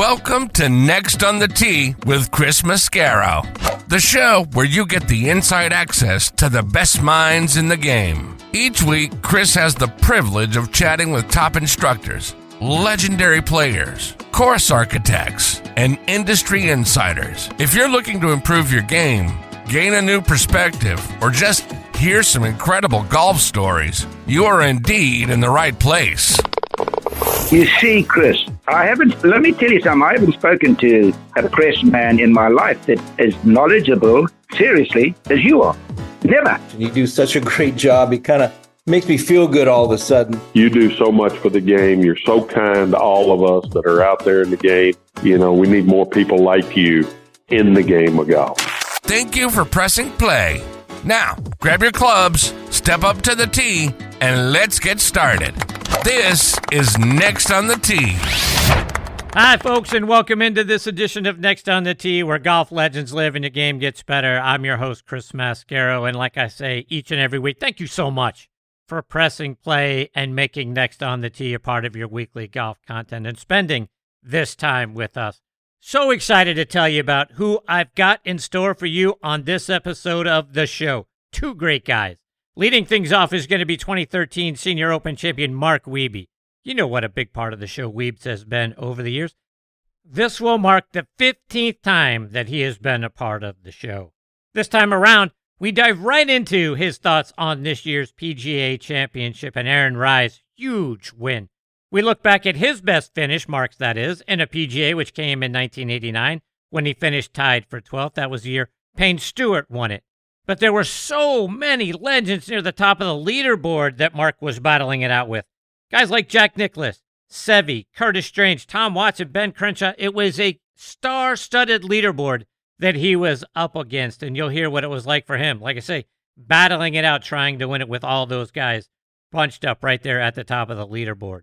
Welcome to Next on the Tee with Chris Mascaro, the show where you get the inside access to the best minds in the game. Each week, Chris has the privilege of chatting with top instructors, legendary players, course architects, and industry insiders. If you're looking to improve your game, gain a new perspective, or just hear some incredible golf stories, you are indeed in the right place. You see, Chris, let me tell you something, I haven't spoken to a press man in my life that is knowledgeable, seriously, as you are. Never. You do such a great job. It kind of makes me feel good all of a sudden. You do so much for the game. You're so kind to all of us that are out there in the game. You know, we need more people like you in the game of golf. Thank you for pressing play. Now, grab your clubs, step up to the tee, and let's get started. This is Next on the Tee. Hi, folks, and welcome into this edition of Next on the Tee, where golf legends live and the game gets better. I'm your host, Chris Mascaro, and like I say each and every week, thank you so much for pressing play and making Next on the Tee a part of your weekly golf content and spending this time with us. So excited to tell you about who I've got in store for you on this episode of the show. Two great guys. Leading things off is going to be 2013 Senior Open champion Mark Wiebe. You know what a big part of the show Wiebe has been over the years. This will mark the 15th time that he has been a part of the show. This time around, we dive right into his thoughts on this year's PGA Championship and Aaron Rye's huge win. We look back at his best finish, Mark's that is, in a PGA which came in 1989 when he finished tied for 12th. That was the year Payne Stewart won it. But there were so many legends near the top of the leaderboard that Mark was battling it out with. Guys like Jack Nicklaus, Seve, Curtis Strange, Tom Watson, Ben Crenshaw. It was a star-studded leaderboard that he was up against, and you'll hear what it was like for him. Like I say, battling it out, trying to win it with all those guys bunched up right there at the top of the leaderboard.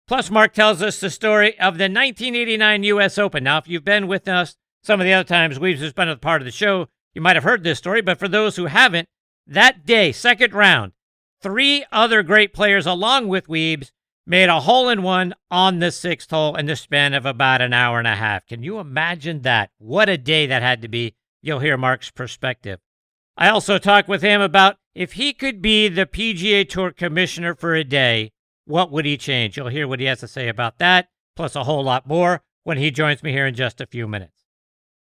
Plus, Mark tells us the story of the 1989 U.S. Open. Now, if you've been with us some of the other times we've just been a part of the show, you might have heard this story, but for those who haven't, that day, second round, three other great players along with Wiebe made a hole-in-one on the sixth hole in the span of about an hour and a half. Can you imagine that? What a day that had to be. You'll hear Mark's perspective. I also talked with him about if he could be the PGA Tour Commissioner for a day, what would he change? You'll hear what he has to say about that, plus a whole lot more when he joins me here in just a few minutes.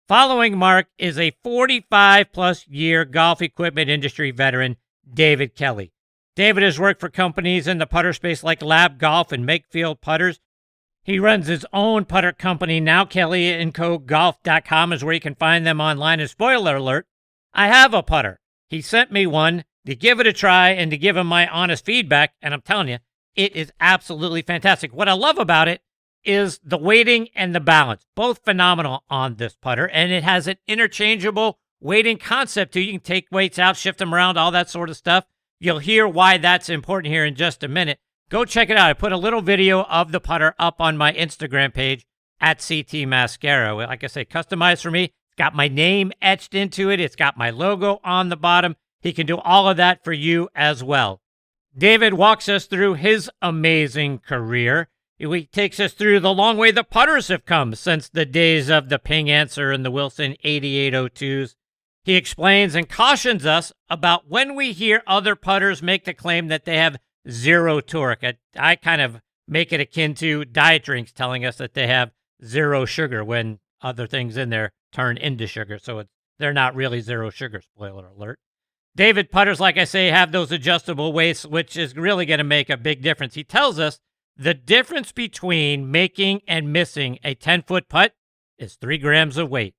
Following Mark is a 45-plus year golf equipment industry veteran, David Kelly. David has worked for companies in the putter space like Lab Golf and Makefield Putters. He runs his own putter company now. Kelly & Co. Golf.com is where you can find them online. And spoiler alert, I have a putter. He sent me one to give it a try and to give him my honest feedback, and I'm telling you, it is absolutely fantastic. What I love about it is the weighting and the balance, both phenomenal on this putter, and it has an interchangeable weighting concept too. You can take weights out, shift them around, all that sort of stuff. You'll hear why that's important here in just a minute. Go check it out. I put a little video of the putter up on my Instagram page at CT Mascaro. Like I say, customized for me. It's got my name etched into it. It's got my logo on the bottom. He can do all of that for you as well. David walks us through his amazing career. He takes us through the long way the putters have come since the days of the Ping Answer and the Wilson 8802s. He explains and cautions us about when we hear other putters make the claim that they have zero torque. I kind of make it akin to diet drinks telling us that they have zero sugar when other things in there turn into sugar. So they're not really zero sugar, spoiler alert. David putters, like I say, have those adjustable weights, which is really going to make a big difference. He tells us the difference between making and missing a 10-foot putt is 3 grams of weight.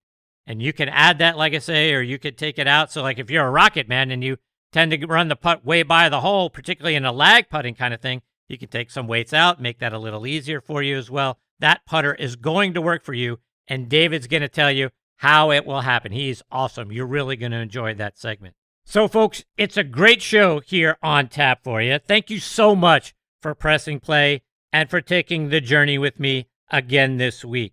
And you can add that, like I say, or you could take it out. So like if you're a rocket man and you tend to run the putt way by the hole, particularly in a lag putting kind of thing, you can take some weights out, make that a little easier for you as well. That putter is going to work for you, and David's going to tell you how it will happen. He's awesome. You're really going to enjoy that segment. So, folks, it's a great show here on tap for you. Thank you so much for pressing play and for taking the journey with me again this week.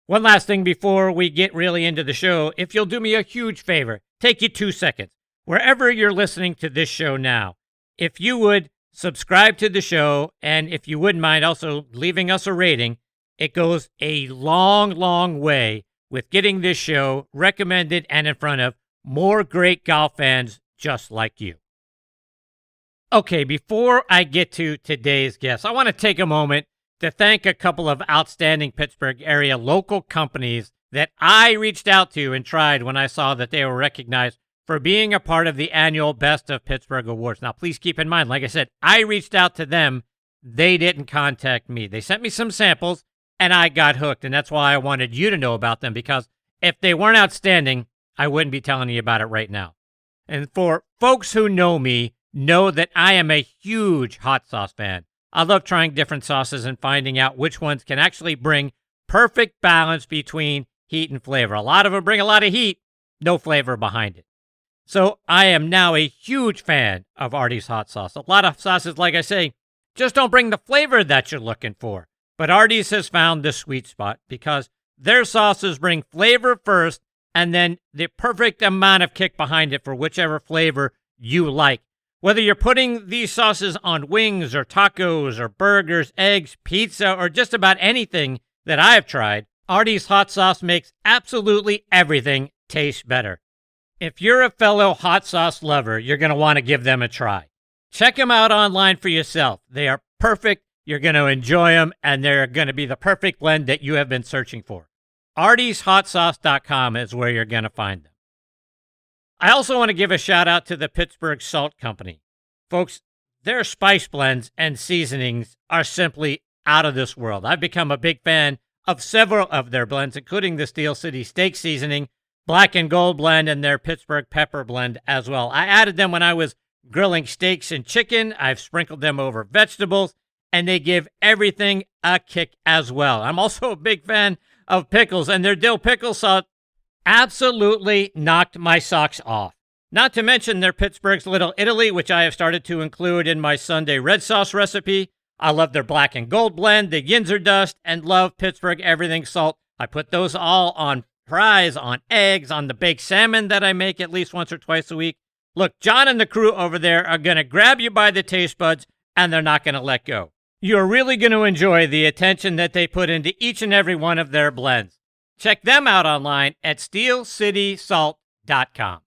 One last thing before we get really into the show, if you'll do me a huge favor, take you 2 seconds. Wherever you're listening to this show now, if you would subscribe to the show, and if you wouldn't mind also leaving us a rating, It goes a long, long way with getting this show recommended and in front of more great golf fans just like you. Okay, before I get to today's guest, I want to take a moment to thank a couple of outstanding Pittsburgh area local companies that I reached out to and tried when I saw that they were recognized for being a part of the annual Best of Pittsburgh Awards. Now, please keep in mind, like I said, I reached out to them. They didn't contact me. They sent me some samples, and I got hooked, and that's why I wanted you to know about them, because if they weren't outstanding, I wouldn't be telling you about it right now. And for folks who know me, know that I am a huge hot sauce fan. I love trying different sauces and finding out which ones can actually bring perfect balance between heat and flavor. A lot of them bring a lot of heat, no flavor behind it. So I am now a huge fan of Artie's hot sauce. A lot of sauces, like I say, just don't bring the flavor that you're looking for. But Artie's has found the sweet spot because their sauces bring flavor first and then the perfect amount of kick behind it for whichever flavor you like. Whether you're putting these sauces on wings or tacos or burgers, eggs, pizza, or just about anything that I've tried, Artie's hot sauce makes absolutely everything taste better. If you're a fellow hot sauce lover, you're going to want to give them a try. Check them out online for yourself. They are perfect. You're going to enjoy them, and they're going to be the perfect blend that you have been searching for. Artie'sHotSauce.com is where you're going to find them. I also want to give a shout out to the Pittsburgh Salt Company. Folks, their spice blends and seasonings are simply out of this world. I've become a big fan of several of their blends, including the Steel City Steak Seasoning, Black and Gold blend, and their Pittsburgh Pepper blend as well. I added them when I was grilling steaks and chicken. I've sprinkled them over vegetables, and they give everything a kick as well. I'm also a big fan of pickles, and their dill pickle salt absolutely knocked my socks off. Not to mention their Pittsburgh's Little Italy, which I have started to include in my Sunday red sauce recipe. I love their Black and Gold blend, the Yinzer Dust, and love Pittsburgh Everything Salt. I put those all on fries, on eggs, on the baked salmon that I make at least once or twice a week. Look, John and the crew over there are going to grab you by the taste buds, and they're not going to let go. You're really going to enjoy the attention that they put into each and every one of their blends. Check them out online at steelcitysalt.com.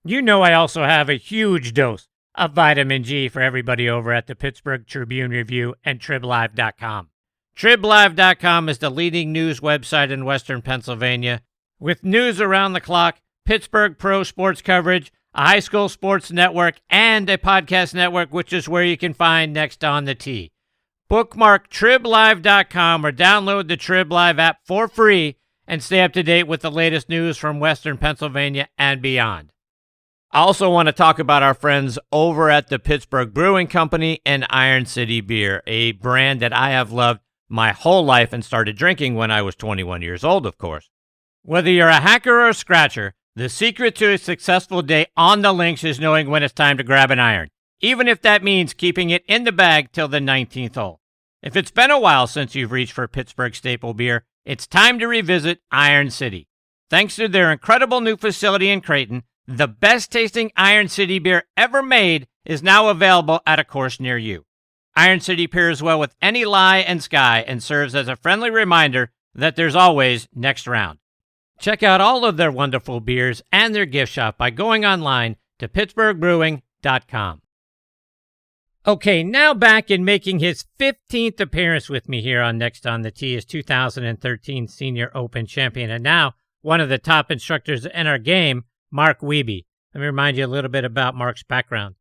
You know I also have a huge dose of vitamin G for everybody over at the Pittsburgh Tribune Review and TribLive.com. TribLive.com is the leading news website in Western Pennsylvania, with news around the clock, Pittsburgh pro sports coverage, a high school sports network, and a podcast network, which is where you can find Next on the Tee. Bookmark TribLive.com or download the TribLive app for free and stay up to date with the latest news from Western Pennsylvania and beyond. I also want to talk about our friends over at the Pittsburgh Brewing Company and Iron City Beer, a brand that I have loved my whole life and started drinking when I was 21 years old, of course. Whether you're a hacker or a scratcher, the secret to a successful day on the links is knowing when it's time to grab an iron, even if that means keeping it in the bag till the 19th hole. If it's been a while since you've reached for Pittsburgh staple beer, it's time to revisit Iron City. Thanks to their incredible new facility in Creighton, the best-tasting Iron City beer ever made is now available at a course near you. Iron City pairs well with any lie and sky and serves as a friendly reminder that there's always next round. Check out all of their wonderful beers and their gift shop by going online to pittsburghbrewing.com. Okay, now back in making his 15th appearance with me here on Next on the Tee is 2013 Senior Open champion, and now one of the top instructors in our game, Mark Wiebe. Let me remind you a little bit about Mark's background.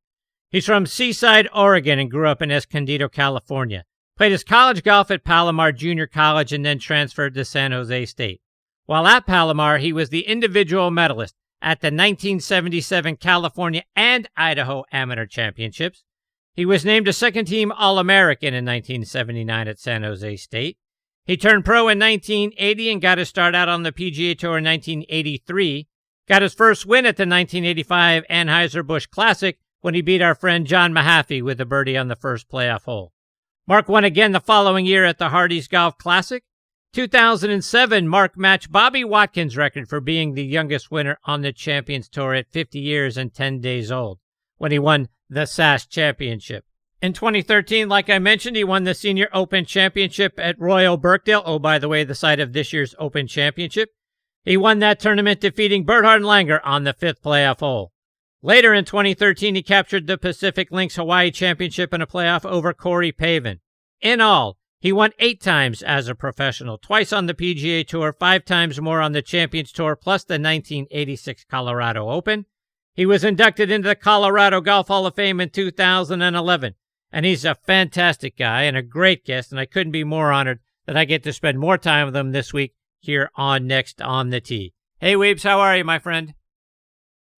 He's from Seaside, Oregon, and grew up in Escondido, California. Played his college golf at Palomar Junior College and then transferred to San Jose State. While at Palomar, he was the individual medalist at the 1977 California and Idaho Amateur Championships. He was named a second-team All-American in 1979 at San Jose State. He turned pro in 1980 and got his start out on the PGA Tour in 1983. Got his first win at the 1985 Anheuser-Busch Classic when he beat our friend John Mahaffey with a birdie on the first playoff hole. Mark won again the following year at the Hardee's Golf Classic. 2007, Mark matched Bobby Watkins' record for being the youngest winner on the Champions Tour at 50 years and 10 days old when he won the SAS Championship. In 2013, like I mentioned, he won the Senior Open Championship at Royal Birkdale. Oh, by the way, the site of this year's Open Championship. He won that tournament, defeating Bernhard Langer on the 5th playoff hole. Later in 2013, he captured the Pacific Links Hawaii Championship in a playoff over Corey Pavin. In all, he won 8 times as a professional, twice on the PGA Tour, 5 times more on the Champions Tour, plus the 1986 Colorado Open. He was inducted into the Colorado Golf Hall of Fame in 2011, and he's a fantastic guy and a great guest, and I couldn't be more honored that I get to spend more time with him this week here on Next on the Tee. Hey, Weebs, how are you, my friend?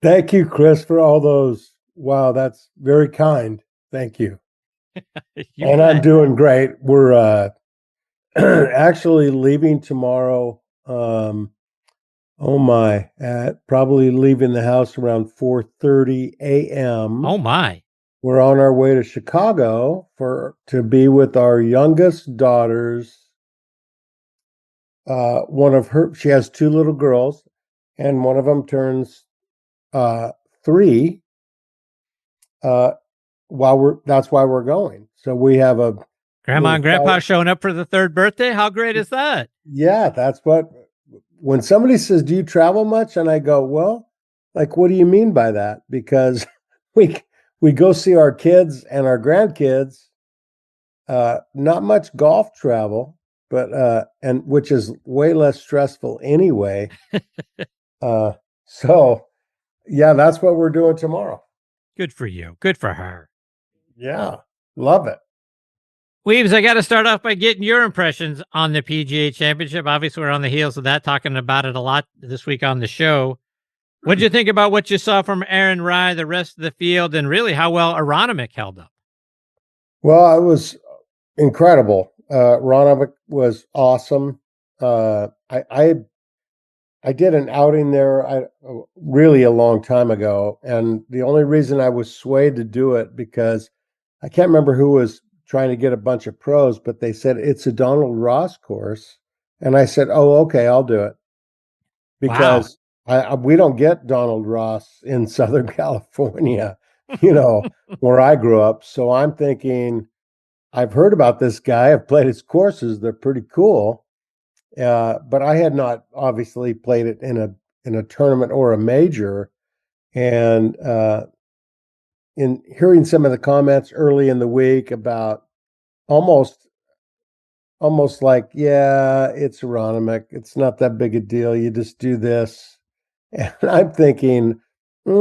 Thank you, Chris, for all those. Wow, that's very kind. Thank you. And I'm doing great. We're actually leaving tomorrow. Probably leaving the house around 4:30 a.m. Oh my! We're on our way to Chicago to be with our youngest daughters. She has 2 little girls, and one of them turns 3. That's why we're going. So we have a Grandma and Grandpa showing up for the 3rd birthday. How great is that? Yeah, that's when somebody says, "Do you travel much?" and I go, "Well, like, what do you mean by that?" Because we go see our kids and our grandkids. Not much golf travel, but and which is way less stressful anyway. So yeah, that's what we're doing tomorrow. Good for you. Good for her. Yeah, love it. Weebs, I got to start off by getting your impressions on the PGA Championship. Obviously, we're on the heels of that, talking about it a lot this week on the show. What did you think about what you saw from Aaron Rai, the rest of the field, and really how well Aronimik held up? Well, it was incredible. Aronimik was awesome. I did an outing there really a long time ago, and the only reason I was swayed to do it because I can't remember who was trying to get a bunch of pros, but they said it's a Donald Ross course, and I said, "Oh, okay, I'll do it," because we don't get Donald Ross in Southern California, where I grew up. So I'm thinking, I've heard about this guy. I've played his courses; they're pretty cool. But I had not obviously played it in a tournament or a major, and in hearing some of the comments early in the week about almost like, yeah, it's Aronimik, it's not that big a deal. You just do this, and I'm thinking, I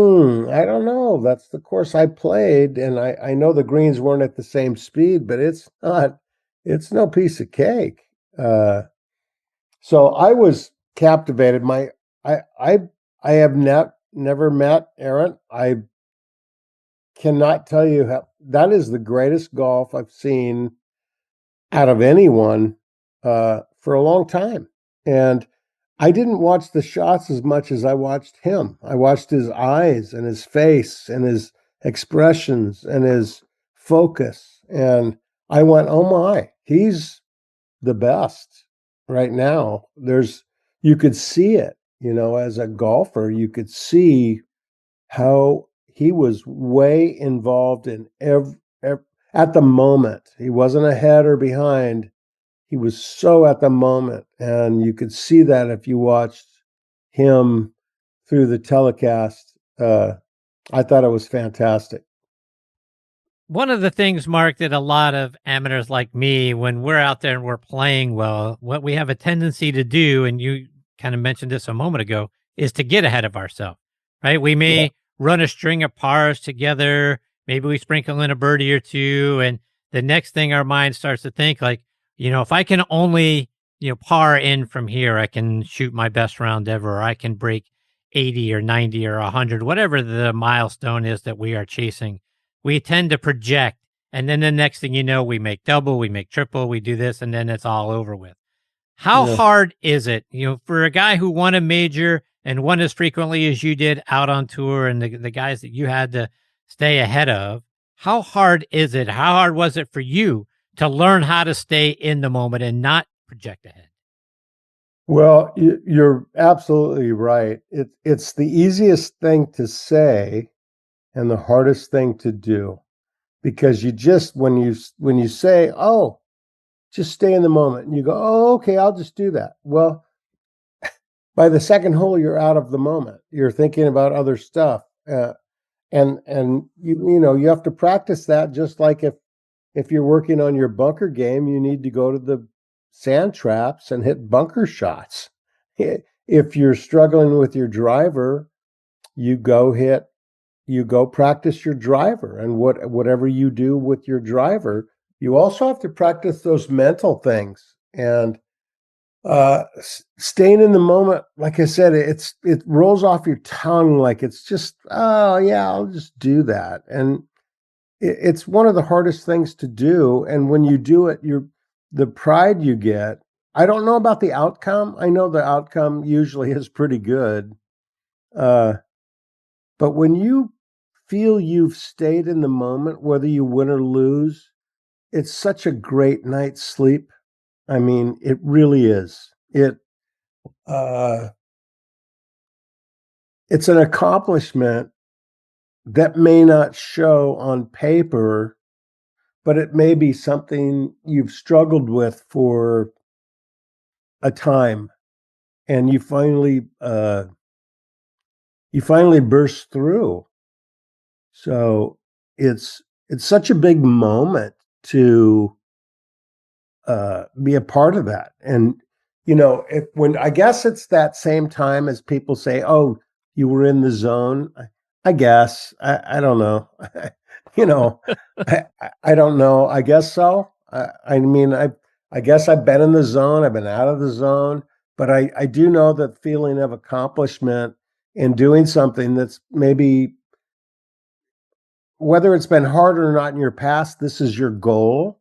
don't know. That's the course I played, and I know the greens weren't at the same speed, but it's not. It's no piece of cake. So I was captivated. I have never met Aaron. I cannot tell you how that is the greatest golf I've seen out of anyone for a long time. And I didn't watch the shots as much as I watched him. I watched his eyes and his face and his expressions and his focus. And I went, oh my, he's the best right now. You could see it, as a golfer, you could see how he was way involved in at the moment. He wasn't ahead or behind. He was so at the moment. And you could see that if you watched him through the telecast. I thought it was fantastic. One of the things, Mark, that a lot of amateurs like me, when we're out there and we're playing well, what we have a tendency to do, and you kind of mentioned this a moment ago, is to get ahead of ourselves, right? We may run a string of pars together. Maybe we sprinkle in a birdie or two. And the next thing our mind starts to think like, if I can only, par in from here, I can shoot my best round ever, or I can break 80 or 90 or 100, whatever the milestone is that we are chasing. We tend to project, and then the next thing you know, we make double, we make triple, we do this, and then it's all over with. How hard is it, for a guy who won a major and won as frequently as you did out on tour, and the guys that you had to stay ahead of, how hard is it? How hard was it for you to learn how to stay in the moment and not project ahead? Well, you're absolutely right. It's the easiest thing to say and the hardest thing to do. because you just, when you say, oh, just stay in the moment, and you go, oh, okay, I'll just do that. Well, by the second hole, you're out of the moment. You're thinking about other stuff. And you have to practice that, just like if you're working on your bunker game, you need to go to the sand traps and hit bunker shots. If you're struggling with your driver, you go practice your driver, and whatever you do with your driver, you also have to practice those mental things. And staying in the moment, like I said, it rolls off your tongue like it's just, oh yeah, I'll just do that. And it's one of the hardest things to do. And when you do it, the pride you get. I don't know about the outcome. I know the outcome usually is pretty good. But when you feel you've stayed in the moment, whether you win or lose, it's such a great night's sleep. I mean, it really is. It's an accomplishment that may not show on paper, but it may be something you've struggled with for a time, and you finally burst through. So it's such a big moment to be a part of that. And when I guess it's that same time as people say, "Oh, you were in the zone." I guess I don't know. I don't know. I guess so. I mean, I guess I've been in the zone. I've been out of the zone, but I do know that feeling of accomplishment in doing something that's maybe, whether it's been hard or not in your past, this is your goal.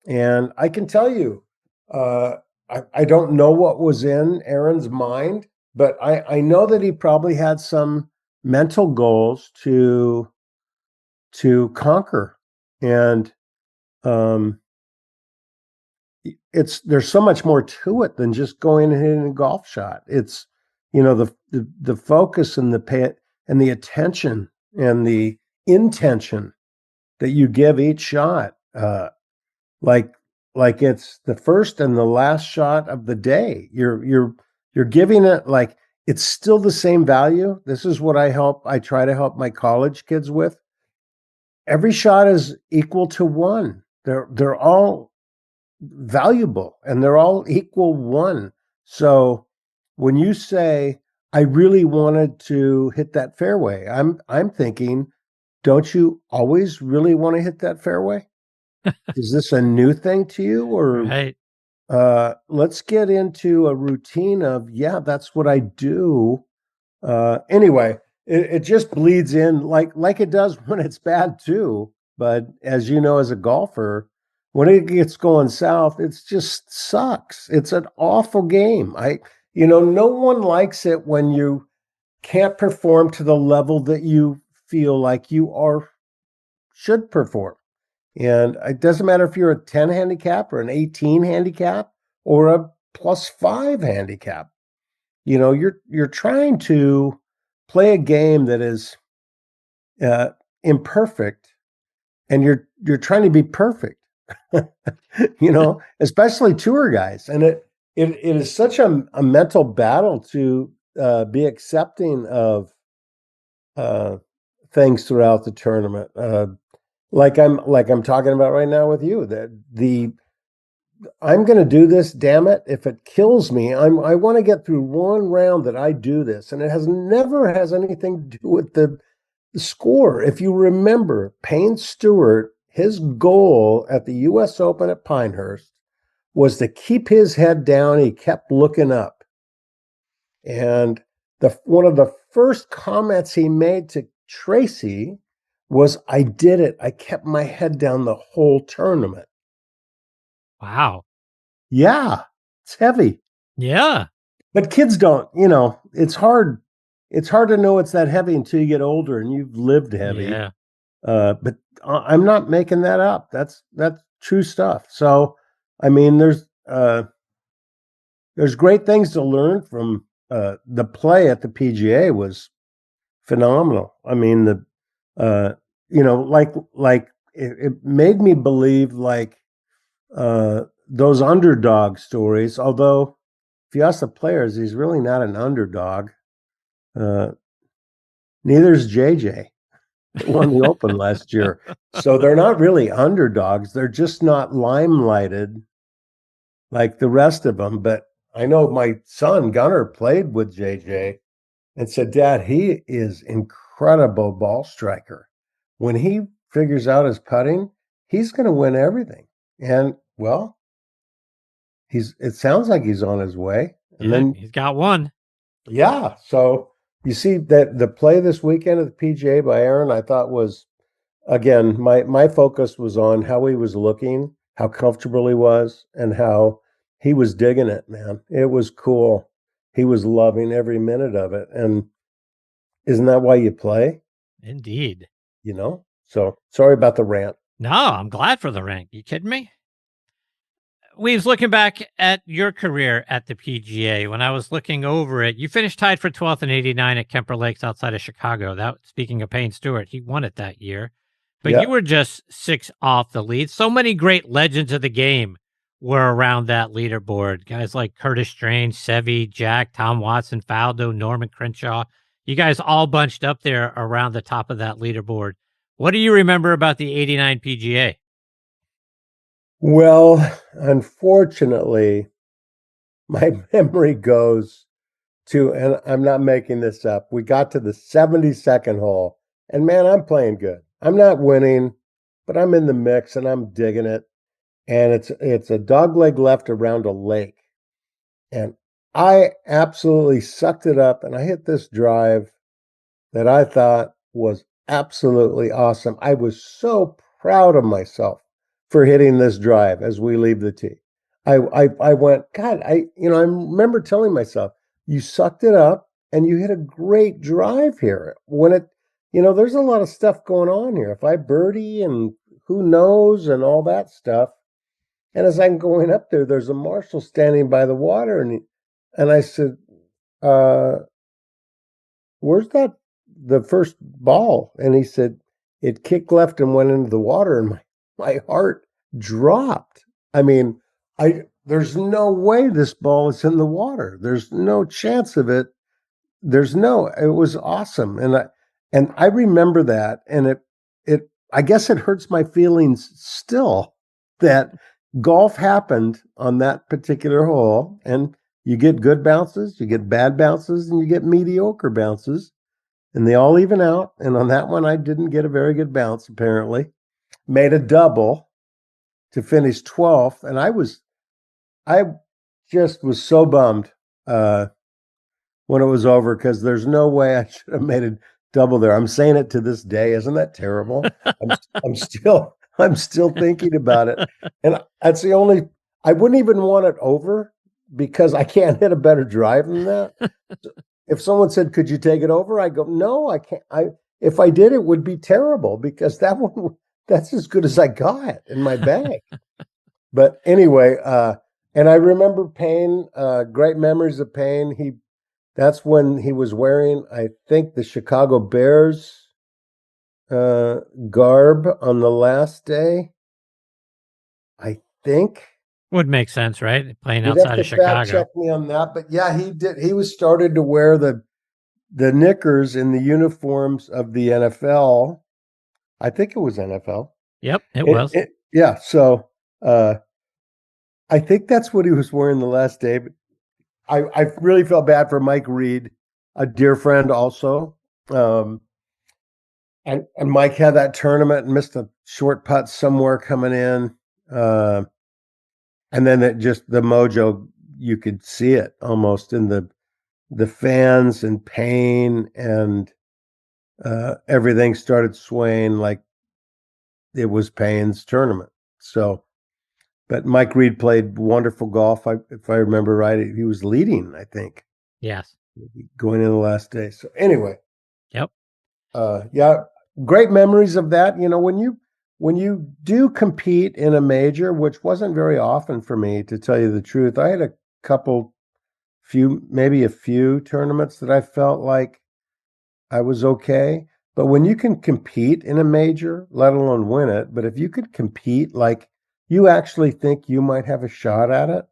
And I can tell you, I don't know what was in Aaron's mind, but I know that he probably had some mental goals to conquer. And there's so much more to it than just going and hitting a golf shot. It's, the focus and the attention and the intention that you give each shot. Like it's the first and the last shot of the day. You're giving it like it's still the same value. This is what I try to help my college kids with. Every shot is equal to one. They're all valuable and they're all equal one. So when you say, I really wanted to hit that fairway, I'm thinking, don't you always really want to hit that fairway? Is this a new thing to you? Or Right. Let's get into a routine of, yeah, that's what I do. Anyway, it just bleeds in like it does when it's bad too. But as you know, as a golfer, when it gets going south, it just sucks. It's an awful game. No one likes it when you can't perform to the level that you feel like you should perform. And it doesn't matter if you're a 10 handicap or an 18 handicap or a +5 handicap. You're trying to play a game that is imperfect, and you're trying to be perfect. Especially tour guys, and it is such a mental battle to be accepting of things throughout the tournament. Like I'm talking about right now with you, that I'm going to do this. Damn it! If it kills me, I want to get through one round that I do this, and it never has anything to do with the score. If you remember, Payne Stewart, his goal at the U.S. Open at Pinehurst was to keep his head down. He kept looking up, and one of the first comments he made to Tracy was, "I did it. I kept my head down the whole tournament." Wow. Yeah, it's heavy. Yeah. But kids don't, it's hard. It's hard to know it's that heavy until you get older and you've lived heavy. Yeah. But I'm not making that up. That's true stuff. So, I mean, there's great things to learn from the play at the PGA was phenomenal. I mean, like it made me believe like those underdog stories. Although, if you ask the players, he's really not an underdog. Neither is JJ. They won the Open last year. So they're not really underdogs. They're just not limelighted like the rest of them. But I know my son, Gunnar, played with JJ and said, Dad, he is incredible ball striker. When he figures out his putting, he's going to win everything. And, well, it sounds like he's on his way. And then he's got one. Yeah. So you see that the play this weekend at the PGA by Aaron, I thought was, again, my focus was on how he was looking, how comfortable he was, and how he was digging it, man. It was cool. He was loving every minute of it. And isn't that why you play? Indeed. You know? So sorry about the rant. No, I'm glad for the rant. You kidding me? Weaves, looking back at your career at the PGA, when I was looking over it, you finished tied for 12th in 89 at Kemper Lakes outside of Chicago. That, speaking of Payne Stewart, he won it that year. But you were just 6 off the lead. So many great legends of the game were around that leaderboard. Guys like Curtis Strange, Seve, Jack, Tom Watson, Faldo, Norman Crenshaw. You guys all bunched up there around the top of that leaderboard. What do you remember about the 89 PGA? Well, unfortunately, my memory goes to, and I'm not making this up, we got to the 72nd hole, and man, I'm playing good. I'm not winning, but I'm in the mix, and I'm digging it. And it's a dogleg left around a lake. And I absolutely sucked it up, and I hit this drive that I thought was absolutely awesome. I was so proud of myself for hitting this drive as we leave the tee. I went, God, I remember telling myself, you sucked it up and you hit a great drive here. When there's a lot of stuff going on here. If I birdie and who knows and all that stuff. And as I'm going up there, there's a marshal standing by the water. And I said, where's the first ball? And he said, it kicked left and went into the water. And my heart dropped. I mean, there's no way this ball is in the water. There's no chance of it. It was awesome. And I remember that. And I guess it hurts my feelings still that golf happened on that particular hole. And you get good bounces, you get bad bounces, and you get mediocre bounces. And they all even out. And on that one, I didn't get a very good bounce, apparently. Made a double to finish 12th. And I just was so bummed when it was over, because there's no way I should have made a double there. I'm saying it to this day. Isn't that terrible? I'm still thinking about it. And that's the only, I wouldn't even want it over because I can't hit a better drive than that. If someone said, could you take it over? I go, no, I can't. If I did, it would be terrible because that's as good as I got in my bag. But anyway, and I remember Payne, great memories of Payne. That's when he was wearing, I think, the Chicago Bears garb on the last day. I think. Would make sense, right? Playing outside of Chicago. Check me on that, but yeah, he did. He was started to wear the knickers in the uniforms of the NFL. I think it was NFL. Yep, it was. Yeah, so I think that's what he was wearing the last day. But I really felt bad for Mike Reed, a dear friend also. And Mike had that tournament and missed a short putt somewhere coming in. And then the mojo, you could see it almost in the fans and Payne, and everything started swaying like it was Payne's tournament. So, but Mike Reed played wonderful golf. If I remember right, he was leading, I think. Yes. Going in the last day. So anyway. Yep. Yeah, great memories of that. When you do compete in a major, which wasn't very often for me, to tell you the truth, I had maybe a few tournaments that I felt like I was okay. But when you can compete in a major, let alone win it, but if you could compete like you actually think you might have a shot at it,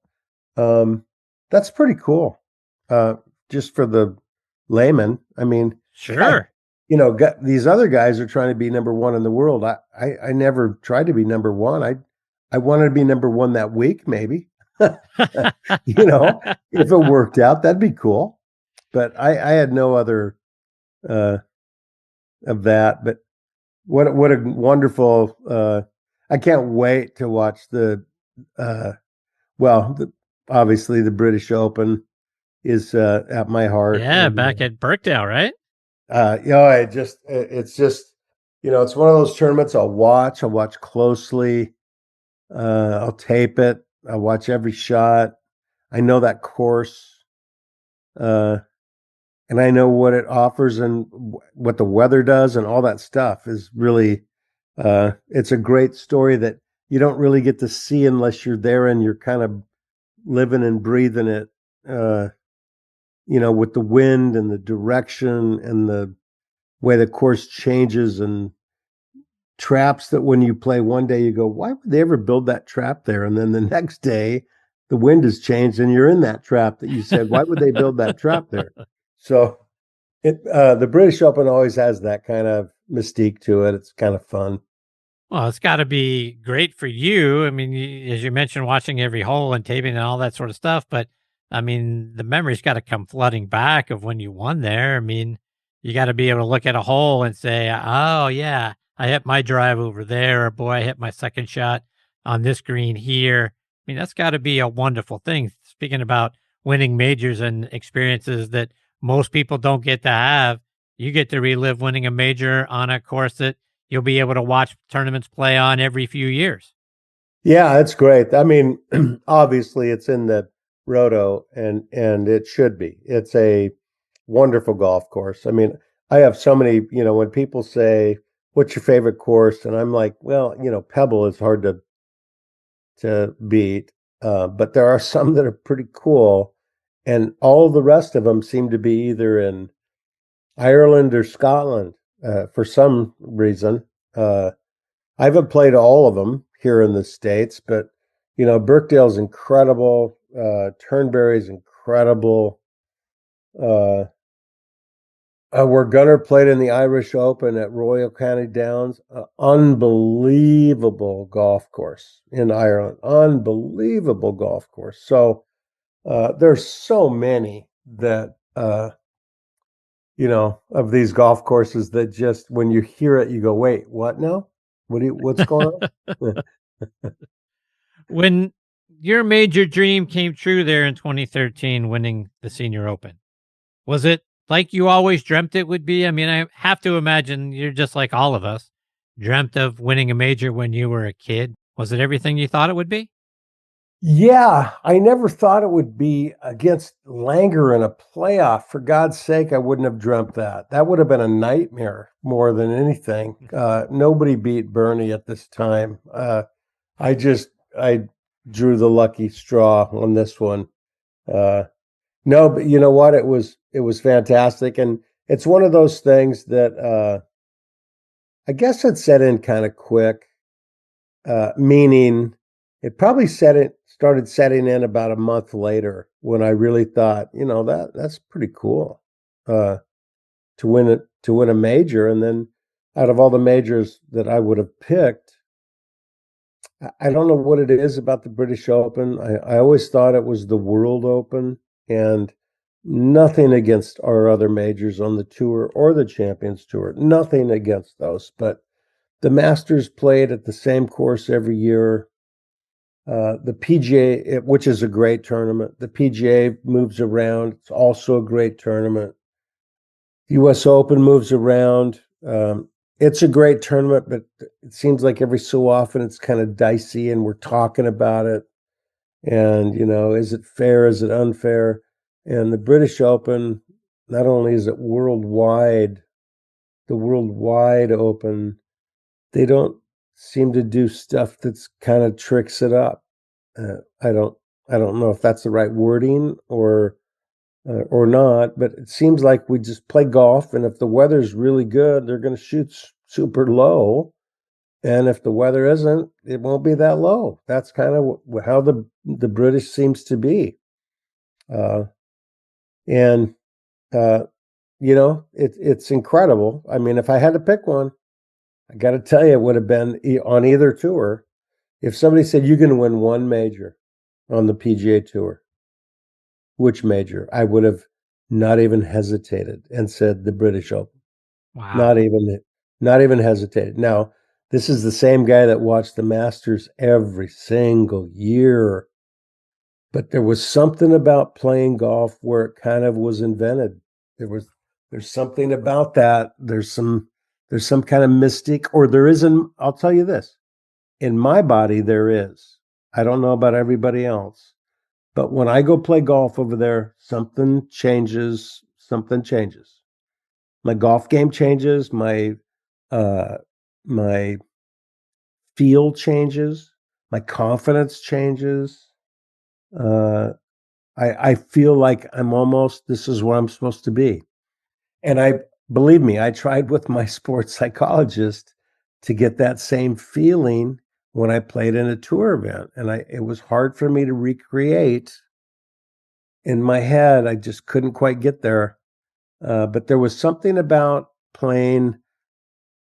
that's pretty cool. Just for the layman. I mean, Sure. these other guys are trying to be number one in the world. I never tried to be number one. I wanted to be number one that week, maybe. If it worked out, that'd be cool. But I had no other of that. But what a wonderful! I can't wait to watch obviously the British Open is at my heart. Yeah, back at Birkdale, right? It's just it's one of those tournaments I'll watch closely. I'll tape it. I'll watch every shot. I know that course, and I know what it offers and what the weather does, and all that stuff is really. It's a great story that you don't really get to see unless you're there and you're kind of living and breathing it. With the wind and the direction and the way the course changes and traps that when you play one day, you go, why would they ever build that trap there? And then the next day, the wind has changed and you're in that trap that you said, why would they build that trap there? So the British Open always has that kind of mystique to it. It's kind of fun. Well, it's got to be great for you. I mean, as you mentioned, watching every hole and taping and all that sort of stuff. But I mean, the memory's got to come flooding back of when you won there. I mean, you got to be able to look at a hole and say, oh, yeah, I hit my drive over there. Or boy, I hit my second shot on this green here. I mean, that's got to be a wonderful thing. Speaking about winning majors and experiences that most people don't get to have, you get to relive winning a major on a course that you'll be able to watch tournaments play on every few years. Yeah, it's great. I mean, obviously it's in the Roto and it should be. It's a wonderful golf course. I mean, I have so many, when people say, what's your favorite course? And I'm like, well, Pebble is hard to beat. But there are some that are pretty cool. And all the rest of them seem to be either in Ireland or Scotland for some reason. I haven't played all of them here in the States, but Birkdale's incredible. Turnberry's incredible. Where Gunnar played in the Irish Open at Royal County Downs, unbelievable golf course in Ireland. Unbelievable golf course. So there's so many that of these golf courses that just when you hear it, you go, wait, what now? What's going on? When your major dream came true there in 2013, winning the Senior Open, was it like you always dreamt it would be? I mean, I have to imagine you're just like all of us, dreamt of winning a major when you were a kid. Was it everything you thought it would be? Yeah, I never thought it would be against Langer in a playoff. For God's sake, I wouldn't have dreamt that. That would have been a nightmare more than anything. Nobody beat Bernie at this time. I drew the lucky straw on this one. No, but you know what? It was fantastic, and it's one of those things that I guess it set in kind of quick. Meaning, it probably started setting in about a month later when I really thought, that's pretty cool to win a major, and then out of all the majors that I would have picked. I don't know what it is about the British Open. I always thought it was the World Open, and nothing against our other majors on the tour or the Champions Tour. Nothing against those. But the Masters played at the same course every year. The PGA, which is a great tournament, the PGA moves around. It's also a great tournament. The U.S. Open moves around. It's a great tournament, but it seems like every so often it's kind of dicey and we're talking about it. And, is it fair? Is it unfair? And the British Open, not only is it worldwide, the Worldwide Open, they don't seem to do stuff that's kind of tricks it up. I don't know if that's the right wording or or not, but it seems like we just play golf, and if the weather's really good, they're going to shoot super low. And if the weather isn't, it won't be that low. That's kind of how the British seems to be. And it's incredible. I mean, if I had to pick one, I got to tell you, it would have been on either tour. If somebody said you're going to win one major on the PGA Tour, which major? I would have not even hesitated and said the British Open. Wow. Not even hesitated. Now, this is the same guy that watched the Masters every single year. But there was something about playing golf where it kind of was invented. There's something about that. There's some kind of mystique, or there isn't. I'll tell you this. In my body, there is. I don't know about everybody else. But when I go play golf over there, something changes. Something changes. My golf game changes. My feel changes. My confidence changes. I feel like this is where I'm supposed to be. And believe me, I tried with my sports psychologist to get that same feeling when I played in a tour event. And it was hard for me to recreate in my head. I just couldn't quite get there. But there was something about playing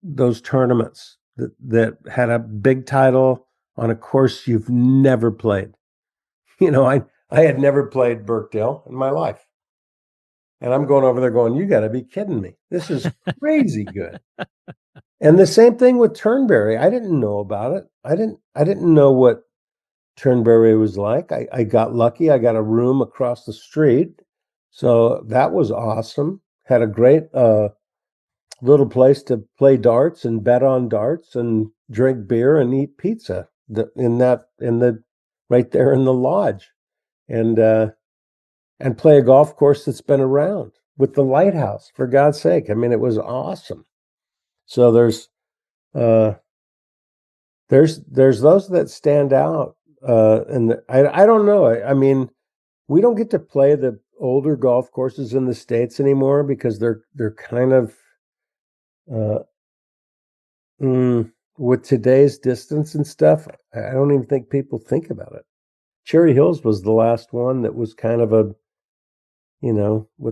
those tournaments that had a big title on a course you've never played. I had never played Birkdale in my life. And I'm going over there going, you got to be kidding me. This is crazy good. And the same thing with Turnberry. I didn't know about it. I didn't know what Turnberry was like. I got lucky. I got a room across the street. So that was awesome. Had a great little place to play darts and bet on darts and drink beer and eat pizza right there in the lodge, and play a golf course that's been around with the lighthouse, for God's sake. I mean, it was awesome. So there's those that stand out, and I don't know. I mean, we don't get to play the older golf courses in the States anymore because they're kind of with today's distance and stuff. I don't even think people think about it. Cherry Hills was the last one that was kind of what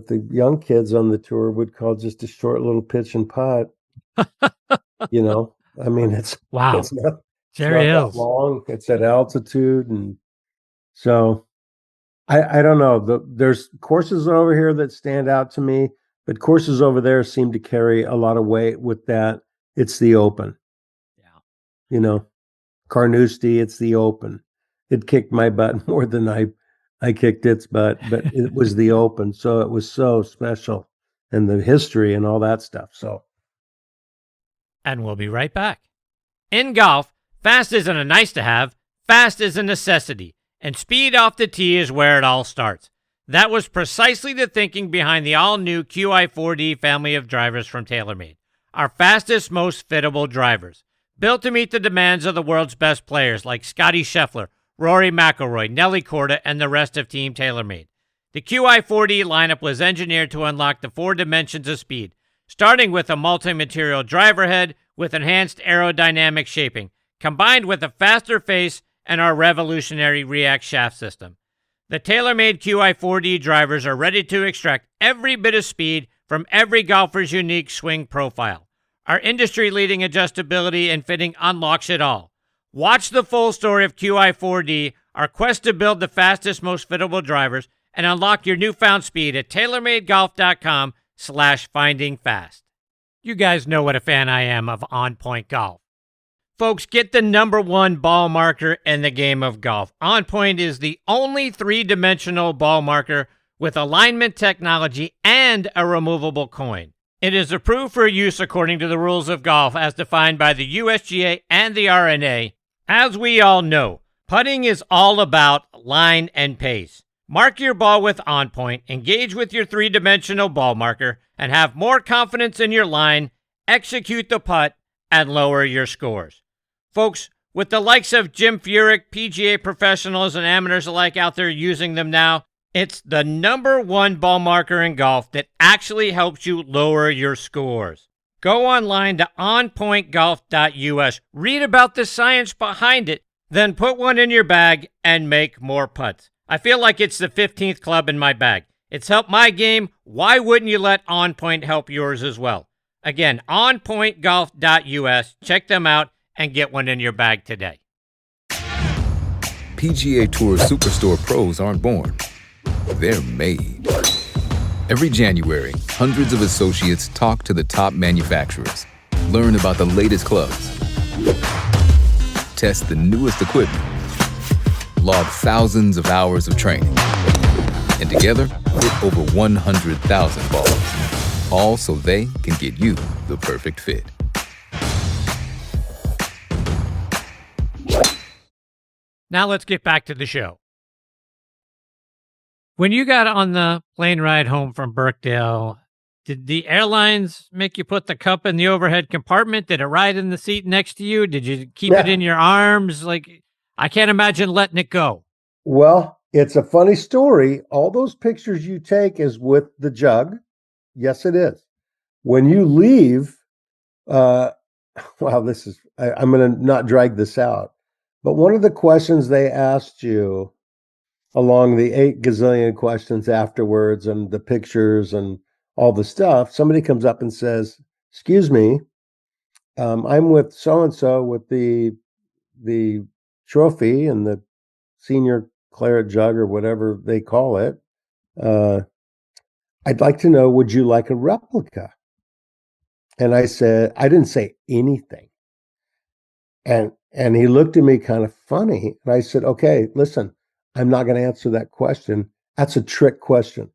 the young kids on the tour would call just a short little pitch and putt. I mean, it's not Cherry Hills that long. It's at altitude, and so I don't know. There's courses over here that stand out to me, but courses over there seem to carry a lot of weight with that. It's the Open. Yeah. Carnoustie, it's the Open. It kicked my butt more than I kicked its butt, but it was the Open. So it was so special, and the history and all that stuff. So. And we'll be right back. In golf, fast isn't a nice to have, fast is a necessity, and speed off the tee is where it all starts. That was precisely the thinking behind the all-new QI4D family of drivers from TaylorMade, our fastest, most fittable drivers, built to meet the demands of the world's best players like Scottie Scheffler, Rory McIlroy, Nelly Korda, and the rest of Team TaylorMade. The QI4D lineup was engineered to unlock the 4 dimensions of speed, starting with a multi-material driver head with enhanced aerodynamic shaping, combined with a faster face and our revolutionary React shaft system. The TaylorMade QI4D drivers are ready to extract every bit of speed from every golfer's unique swing profile. Our industry-leading adjustability and fitting unlocks it all. Watch the full story of QI4D, our quest to build the fastest, most fittable drivers, and unlock your newfound speed at TaylorMadeGolf.com/findingfast. You guys know what a fan I am of On Point Golf. Folks, get the #1 ball marker in the game of golf. On Point is the only 3-dimensional ball marker with alignment technology and a removable coin. It is approved for use according to the rules of golf as defined by the USGA and the R&A. As we all know, putting is all about line and pace. Mark your ball with On Point, engage with your 3-dimensional ball marker, and have more confidence in your line, execute the putt, and lower your scores. Folks, with the likes of Jim Furyk, PGA professionals, and amateurs alike out there using them now, It's the #1 ball marker in golf that actually helps you lower your scores. Go online to onpointgolf.us, read about the science behind it, then put one in your bag and make more putts. I feel like it's the 15th club in my bag. It's helped my game. Why wouldn't you let On Point help yours as well? Again, onpointgolf.us. Check them out and get one in your bag today. PGA Tour Superstore pros aren't born. They're made. Every January, hundreds of associates talk to the top manufacturers, learn about the latest clubs, test the newest equipment, log thousands of hours of training, and together hit over 100,000 balls, all so they can get you the perfect fit. Now let's get back to the show. When you got on the plane ride home from Birkdale, did the airlines make you put the cup in the overhead compartment? Did it ride in the seat next to you? Did you keep it in your arms? Like, I can't imagine letting it go. Well, it's a funny story. All those pictures you take is with the jug. Yes, it is. When you leave, wow, I'm going to not drag this out. But one of the questions they asked you along the 8 gazillion questions afterwards and the pictures and all the stuff, somebody comes up and says, "Excuse me, I'm with so-and-so with the trophy and the senior claret jug," or whatever they call it. "I'd like to know, would you like a replica?" And I said, I didn't say anything. And he looked at me kind of funny. And I said, "Okay, listen, I'm not going to answer that question. That's a trick question."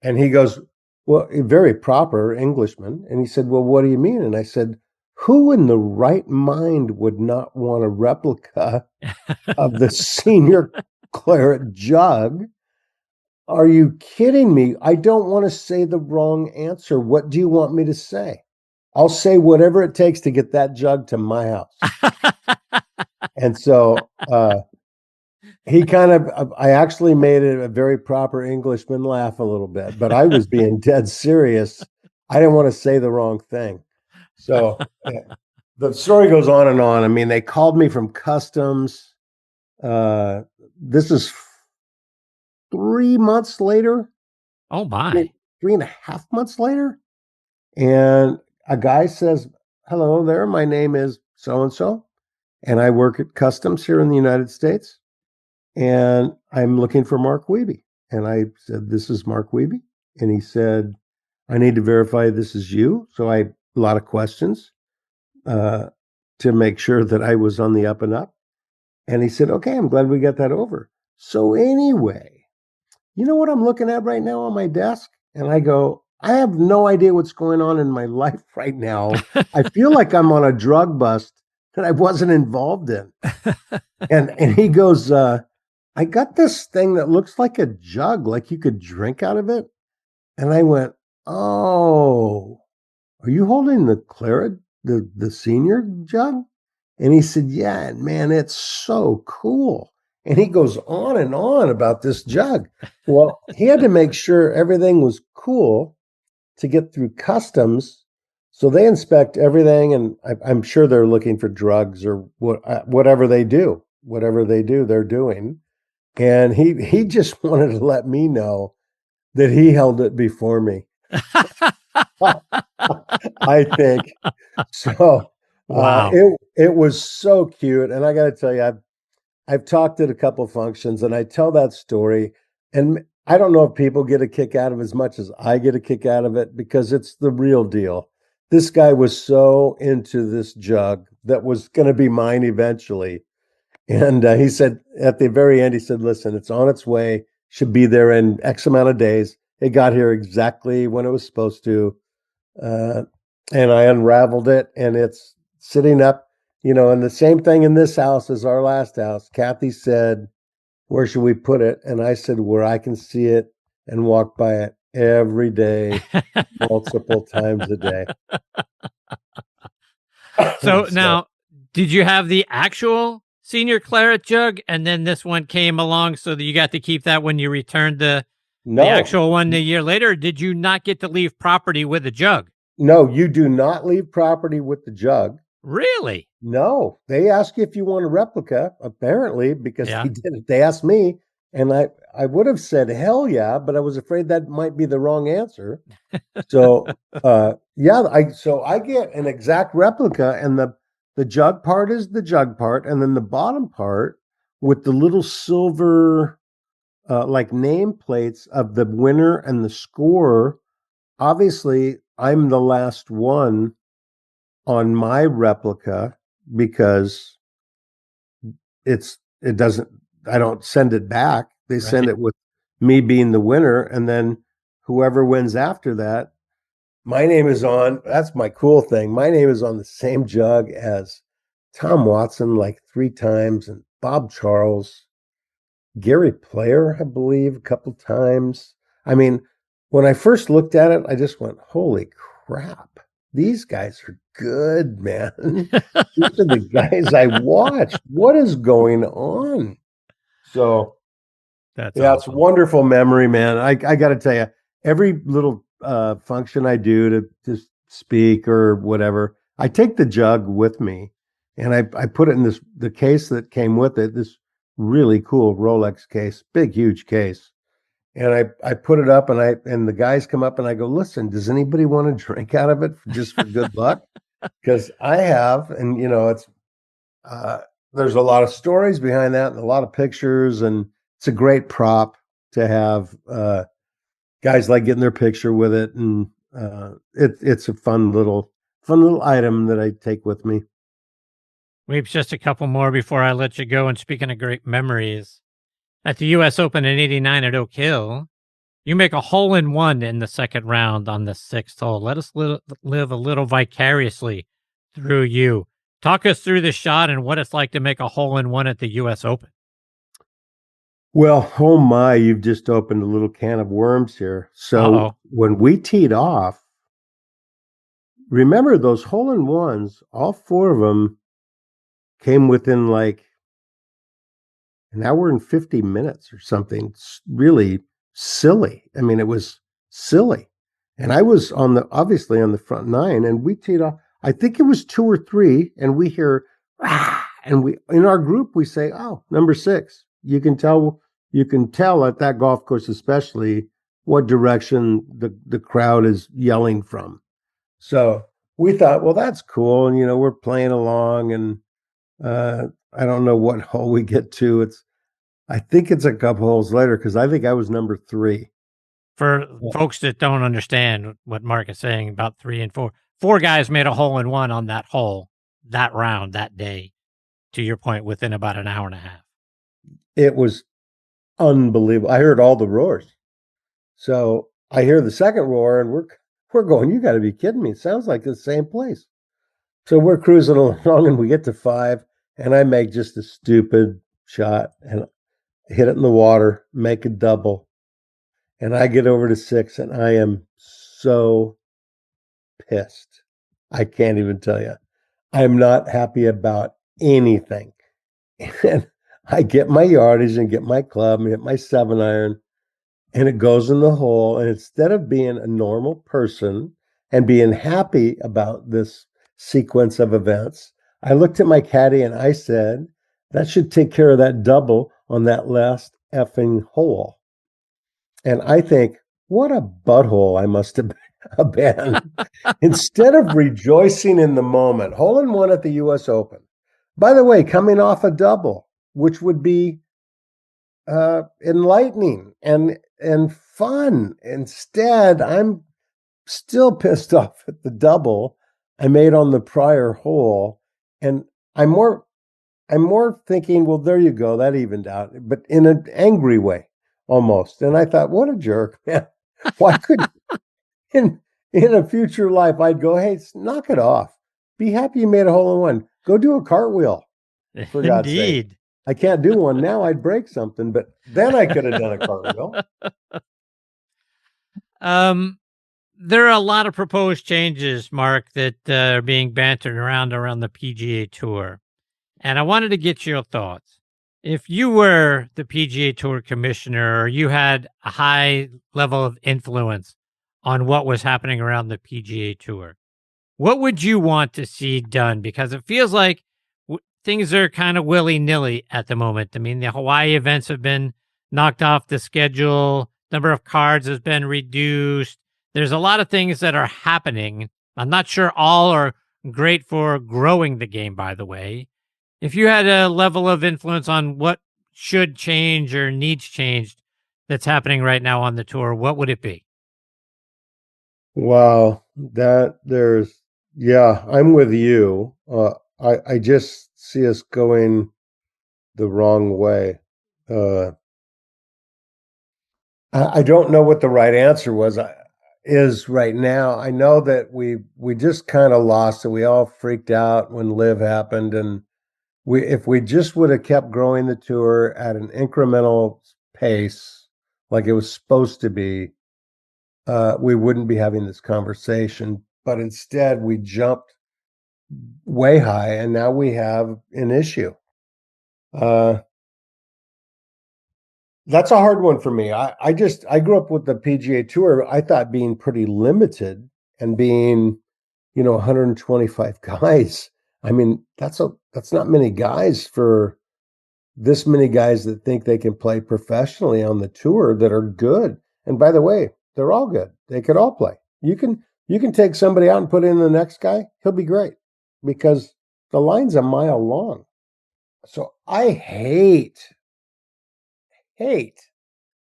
And he goes, well, a very proper Englishman. And he said, "Well, what do you mean?" And I said, "Who in the right mind would not want a replica of the senior claret jug? Are you kidding me? I don't want to say the wrong answer. What do you want me to say? I'll say whatever it takes to get that jug to my house." And so I actually made it a very proper Englishman laugh a little bit, but I was being dead serious. I didn't want to say the wrong thing. So the story goes on and on. I mean, they called me from customs. This is 3 months later. Oh, my. 3.5 months later. And a guy says, "Hello there, my name is so-and-so, and I work at customs here in the United States. And I'm looking for Mark Wiebe." And I said, "This is Mark Wiebe." And he said, "I need to verify this is you." So a lot of questions to make sure that I was on the up and up. And he said, "Okay, I'm glad we got that over. So anyway, you know what I'm looking at right now on my desk?" And I go, "I have no idea what's going on in my life right now. I feel like I'm on a drug bust that I wasn't involved in." And he goes, "I got this thing that looks like a jug, like you could drink out of it." And I went, "Oh, are you holding the claret, the senior jug?" And he said, "Yeah, man, it's so cool." And he goes on and on about this jug. Well, he had to make sure everything was cool to get through customs. So they inspect everything, and I'm sure they're looking for drugs or whatever they do. Whatever they do, they're doing. And he just wanted to let me know that he held it before me. I think. So Wow. it was so cute. And I got to tell you, I've talked at a couple functions and I tell that story, and I don't know if people get a kick out of it as much as I get a kick out of it, because it's the real deal. This guy was so into this jug that was going to be mine eventually. And he said at the very end, he said, "Listen, it's on its way, should be there in X amount of days." It got here exactly when it was supposed to. And I unraveled it, and it's sitting up, and the same thing in this house as our last house. Kathy said, "Where should we put it?" And I said, "Where I can see it and walk by it every day, multiple times a day." So now, did you have the actual senior claret jug, and then this one came along so that you got to keep that when you returned the actual one a year later? Or did you not get to leave property with the jug? No, you do not leave property with the jug. Really? No, they ask you if you want a replica, apparently, because they didn't. They asked me, and I would have said hell yeah, but I was afraid that might be the wrong answer. So I get an exact replica, and the jug part is the jug part, and then the bottom part with the little silver like nameplates of the winner and the scorer. Obviously, I'm the last one on my replica because I don't send it back. They send it with me being the winner, and then whoever wins after that, my name is on. That's my cool thing. My name is on the same jug as Tom Watson like 3 times, and Bob Charles, Gary Player, I believe, a couple times. I mean, when I first looked at it, I just went, holy crap. These guys are good, man. These are the guys I watched. What is going on? So, that's awesome. It's wonderful memory, man. I got to tell you, every little function I do to speak or whatever, I take the jug with me, and I put it in the case that came with it, this really cool Rolex case, big, huge case. And I put it up, and the guys come up, and I go, listen, does anybody want to drink out of it just for good luck? Because I have, and it's there's a lot of stories behind that, and a lot of pictures, and it's a great prop to have guys like getting their picture with it, and it's a fun little item that I take with me. We've just a couple more before I let you go. And speaking of great memories, at the U.S. Open in '89 at Oak Hill, you make a hole-in-one in the second round on the 6th hole. Let us live a little vicariously through you. Talk us through the shot and what it's like to make a hole-in-one at the U.S. Open. Well, oh my, you've just opened a little can of worms here. So when we teed off, remember those hole-in-ones, all 4 of them came within like an hour and 50 minutes or something. It's really silly. I mean, it was silly. And I was obviously on the front 9, and we teed off. I think it was 2 or 3, and we hear, and we, in our group, we say, oh, number 6. You can tell at that golf course, especially, what direction the crowd is yelling from. So we thought, well, that's cool. And, we're playing along, and I don't know what hole we get to. I think it's a couple holes later, because I think I was number 3. For folks that don't understand what Mark is saying about 3 and 4, 4 guys made a hole-in-one on that hole, that round, that day, to your point, within about an hour and a half. It was unbelievable. I heard all the roars. So I hear the second roar, and we're going, you got to be kidding me. It sounds like the same place. So we're cruising along, and we get to 5, and I make just a stupid shot and hit it in the water, make a double. And I get over to 6, and I am so pissed. I can't even tell you. I'm not happy about anything. And I get my yardage and get my club and hit my 7-iron, and it goes in the hole. And instead of being a normal person and being happy about this sequence of events, I looked at my caddy and I said, that should take care of that double on that last effing hole. And I think, what a butthole I must have been. Instead of rejoicing in the moment, hole-in-one at the U.S. Open. By the way, coming off a double, which would be enlightening and fun. Instead, I'm still pissed off at the double I made on the prior hole. And I'm more thinking, well, there you go, that evened out, but in an angry way almost. And I thought, what a jerk, man. Why could in a future life I'd go, hey, knock it off. Be happy you made a hole-in-one. Go do a cartwheel. For God's sake. I can't do one now. I'd break something, but then I could have done a cartwheel. There are a lot of proposed changes, Mark, that are being bantered around the PGA Tour. And I wanted to get your thoughts. If you were the PGA Tour Commissioner, or you had a high level of influence on what was happening around the PGA Tour, what would you want to see done? Because it feels like things are kind of willy-nilly at the moment. I mean, the Hawaii events have been knocked off the schedule. Number of cards has been reduced. There's a lot of things that are happening. I'm not sure all are great for growing the game, by the way. If you had a level of influence on what should change or needs changed that's happening right now on the tour, what would it be? Wow, I'm with you. I just see us going the wrong way. I don't know what the right answer is right now. I know that we just kind of lost it. We all freaked out when Live happened, and if we just would have kept growing the tour at an incremental pace like it was supposed to be, we wouldn't be having this conversation. But instead, we jumped way high, and now we have an issue. That's a hard one for me. I grew up with the PGA Tour. I thought being pretty limited and being, 125 guys. I mean, that's not many guys for this many guys that think they can play professionally on the tour that are good. And by the way, they're all good. They could all play. You can take somebody out and put in the next guy. He'll be great because the line's a mile long. So I hate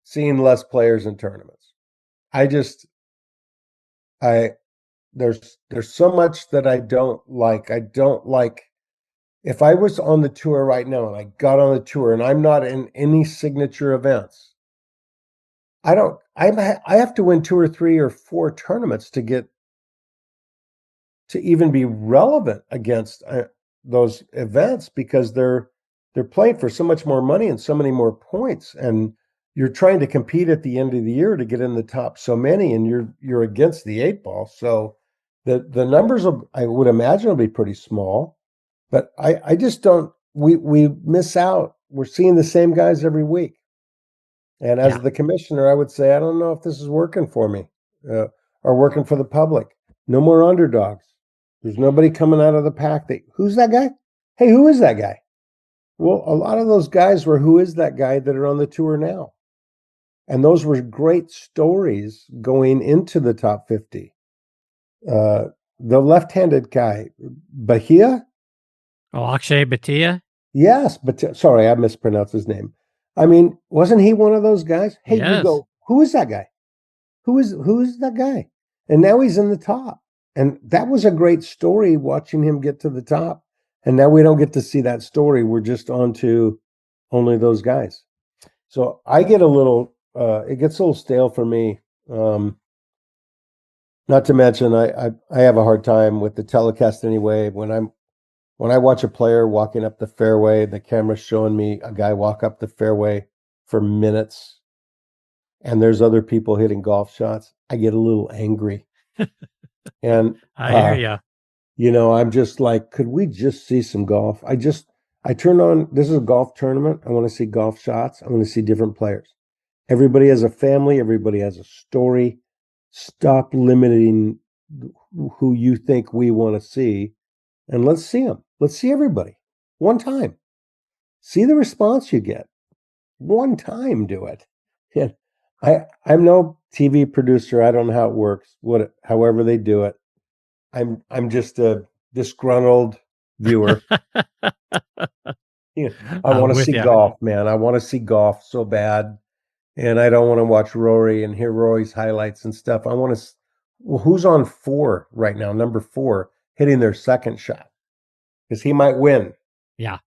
seeing less players in tournaments. There's so much that I don't like. I don't like if I was on the tour right now and I got on the tour and I'm not in any signature events. I have to win 2 or 3 or 4 tournaments to even be relevant against those events because they're playing for so much more money and so many more points, and you're trying to compete at the end of the year to get in the top so many, and you're against the 8 ball. So the numbers I would imagine will be pretty small, but I just don't. We miss out. We're seeing the same guys every week, and as the commissioner, I would say I don't know if this is working for me or working for the public. No more underdogs. There's nobody coming out of the pack. Who's that guy? Hey, who is that guy? Well, a lot of those guys were who is that guy that are on the tour now. And those were great stories going into the top 50. The left-handed guy, Bahia? Oh, Akshay Bhatia? Yes, but sorry, I mispronounced his name. I mean, wasn't he one of those guys? Hey, yes. You go, who is that guy? Who is that guy? And now he's in the top. And that was a great story watching him get to the top. And now we don't get to see that story. We're just on to only those guys. So I get it gets a little stale for me. Not to mention, I have a hard time with the telecast anyway. When I watch a player walking up the fairway, the camera's showing me a guy walk up the fairway for minutes, and there's other people hitting golf shots. I get a little angry. And I hear you. I'm just like, could we just see some golf? I turn on, this is a golf tournament. I want to see golf shots. I want to see different players. Everybody has a family. Everybody has a story. Stop limiting who you think we want to see, and let's see them. Let's see everybody one time. See the response you get. One time, do it. And I'm no TV producer. I don't know how it works. However they do it. I'm just a disgruntled viewer. I want to see golf, man. I want to see golf so bad. And I don't want to watch Rory and hear Rory's highlights and stuff. I want to. Well, who's on 4 right now? Number 4 hitting their second shot because he might win. Yeah.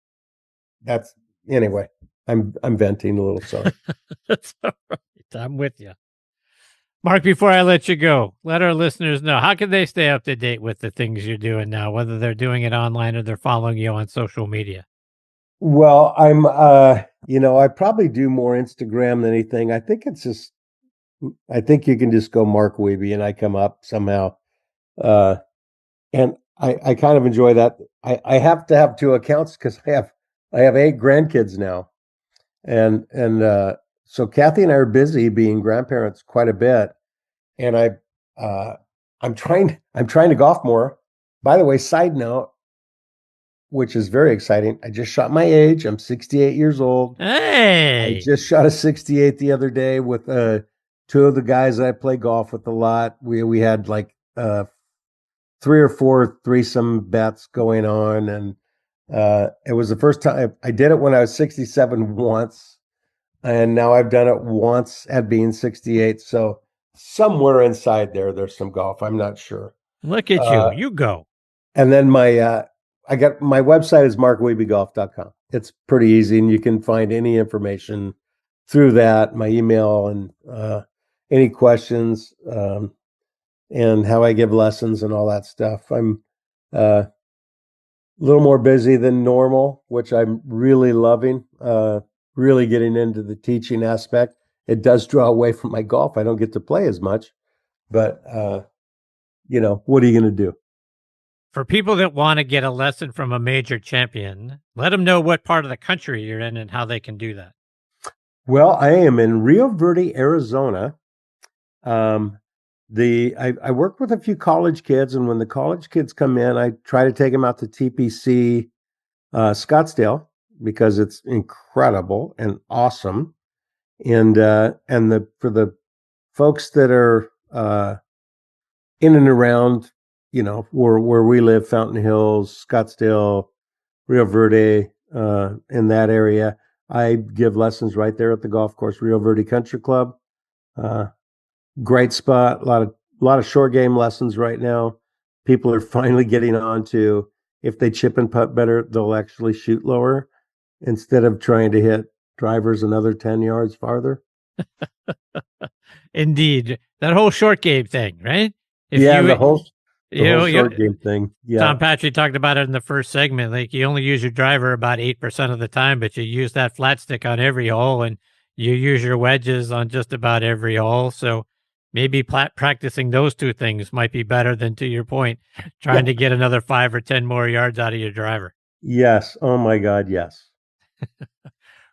Anyway. I'm venting a little. Sorry. That's all right. I'm with you, Mark. Before I let you go, let our listeners know how can they stay up to date with the things you're doing now, whether they're doing it online or they're following you on social media. Well, I'm, I probably do more Instagram than anything. I think you can just go Mark Wiebe and I come up somehow. And I kind of enjoy that. I have to have two accounts because I have 8 grandkids now, and so Kathy and I are busy being grandparents quite a bit, and I'm trying to golf more. By the way, side note, which is very exciting, I just shot my age. I'm 68 years old. Hey, I just shot a 68 the other day with 2 of the guys that I play golf with a lot. We had like 3 or 4 threesome bets going on, and it was the first time I did it when I was 67 once, and now I've done it once at being 68. So somewhere inside there's some golf. I'm not sure. look at you. You go. And then my website is markwiebegolf.com. It's pretty easy, and you can find any information through that, my email, and any questions, and how I give lessons and all that stuff. I'm a little more busy than normal, which I'm really loving, really getting into the teaching aspect. It does draw away from my golf. I don't get to play as much, but what are you going to do? For people that want to get a lesson from a major champion, let them know what part of the country you're in and how they can do that. Well, I am in Rio Verde, Arizona. I work with a few college kids, and when the college kids come in, I try to take them out to TPC Scottsdale because it's incredible and awesome. And for the folks that are in and around, where we live, Fountain Hills, Scottsdale, Rio Verde, in that area, I give lessons right there at the golf course, Rio Verde Country Club. Great spot. A lot of short game lessons right now. People are finally getting on to, if they chip and putt better, they'll actually shoot lower instead of trying to hit drivers another 10 yards farther. Indeed. That whole short game thing, right? The whole short game thing. Yeah. Tom Patrick talked about it in the first segment. Like, you only use your driver about 8% of the time, but you use that flat stick on every hole, and you use your wedges on just about every hole. So maybe practicing those 2 things might be better than, to your point, trying to get another 5 or 10 more yards out of your driver. Yes. Oh my God. Yes.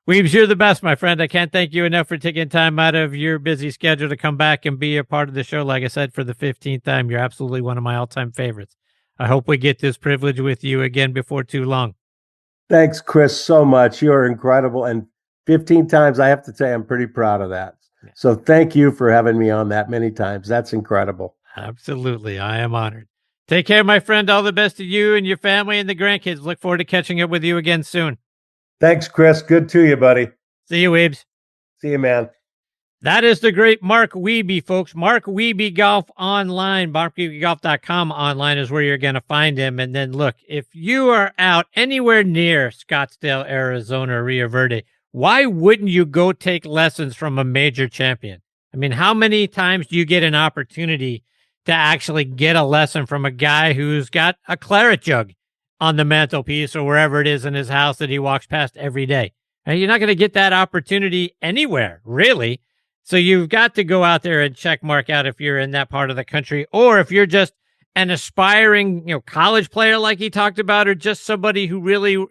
Weebs, you're the best, my friend. I can't thank you enough for taking time out of your busy schedule to come back and be a part of the show. Like I said, for the 15th time, you're absolutely one of my all-time favorites. I hope we get this privilege with you again before too long. Thanks, Chris, so much. You're incredible. And 15 times, I have to say, I'm pretty proud of that. So thank you for having me on that many times. That's incredible. Absolutely. I am honored. Take care, my friend. All the best to you and your family and the grandkids. Look forward to catching up with you again soon. Thanks, Chris. Good to you, buddy. See you, Weebs. See you, man. That is the great Mark Wiebe, folks. Mark Wiebe Golf online. MarkWiebeGolf.com online is where you're going to find him. And then, look, if you are out anywhere near Scottsdale, Arizona, Rio Verde, why wouldn't you go take lessons from a major champion? I mean, how many times do you get an opportunity to actually get a lesson from a guy who's got a claret jug on the mantelpiece or wherever it is in his house that he walks past every day? And you're not going to get that opportunity anywhere, really. So you've got to go out there and check Mark out if you're in that part of the country, or if you're just an aspiring, college player like he talked about, or just somebody who really,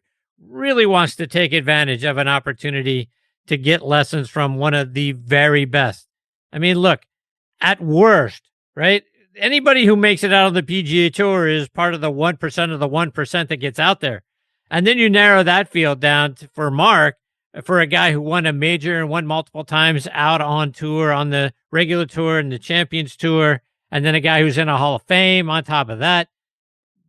really wants to take advantage of an opportunity to get lessons from one of the very best. I mean, look, at worst, right? Anybody who makes it out on the PGA Tour is part of the 1% of the 1% that gets out there. And then you narrow that field down for Mark, for a guy who won a major and won multiple times out on tour, on the regular tour and the Champions Tour, and then a guy who's in a Hall of Fame on top of that.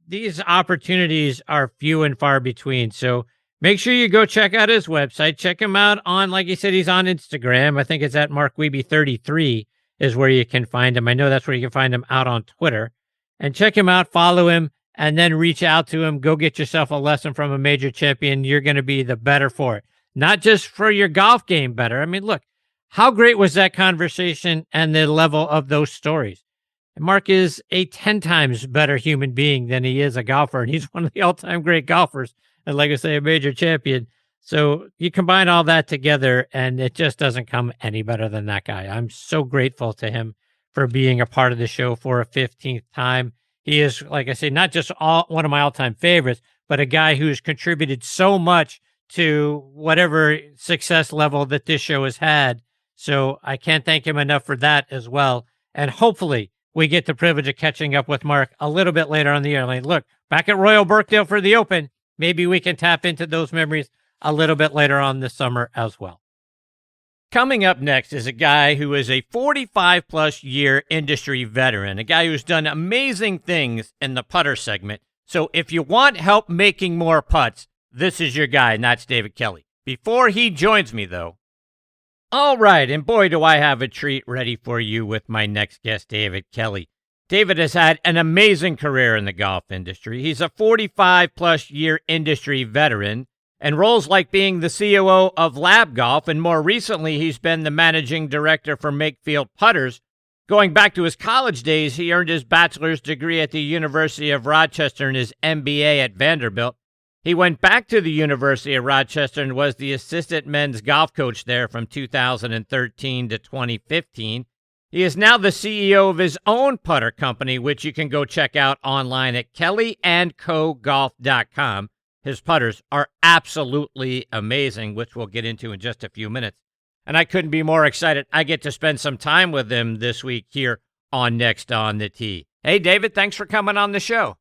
These opportunities are few and far between. So make sure you go check out his website. Check him out on, like he said, he's on Instagram. I think it's at MarkWiebe33 is where you can find him. I know that's where you can find him out on Twitter. And check him out, follow him, and then reach out to him. Go get yourself a lesson from a major champion. You're going to be the better for it. Not just for your golf game better. I mean, look, how great was that conversation and the level of those stories? Mark is a 10 times better human being than he is a golfer, and he's one of the all-time great golfers, and like I say, a major champion. So you combine all that together, and it just doesn't come any better than that guy. I'm so grateful to him for being a part of the show for a 15th time. He is, like I say, not just one of my all-time favorites, but a guy who's contributed so much to whatever success level that this show has had. So I can't thank him enough for that as well. And hopefully we get the privilege of catching up with Mark a little bit later on the year. Like, look, back at Royal Birkdale for the Open, maybe we can tap into those memories a little bit later on this summer as well. Coming up next is a guy who is a 45-plus year industry veteran, a guy who's done amazing things in the putter segment. So if you want help making more putts, this is your guy, and that's David Kelly. Before he joins me, though, all right, and boy, do I have a treat ready for you with my next guest, David Kelly. David has had an amazing career in the golf industry. He's a 45-plus year industry veteran, and roles like being the COO of Lab Golf, and more recently, he's been the managing director for Makefield Putters. Going back to his college days, he earned his bachelor's degree at the University of Rochester and his MBA at Vanderbilt. He went back to the University of Rochester and was the assistant men's golf coach there from 2013 to 2015. He is now the CEO of his own putter company, which you can go check out online at kellyandcogolf.com. His putters are absolutely amazing, which we'll get into in just a few minutes. And I couldn't be more excited. I get to spend some time with him this week here on Next on the Tee. Hey, David, thanks for coming on the show.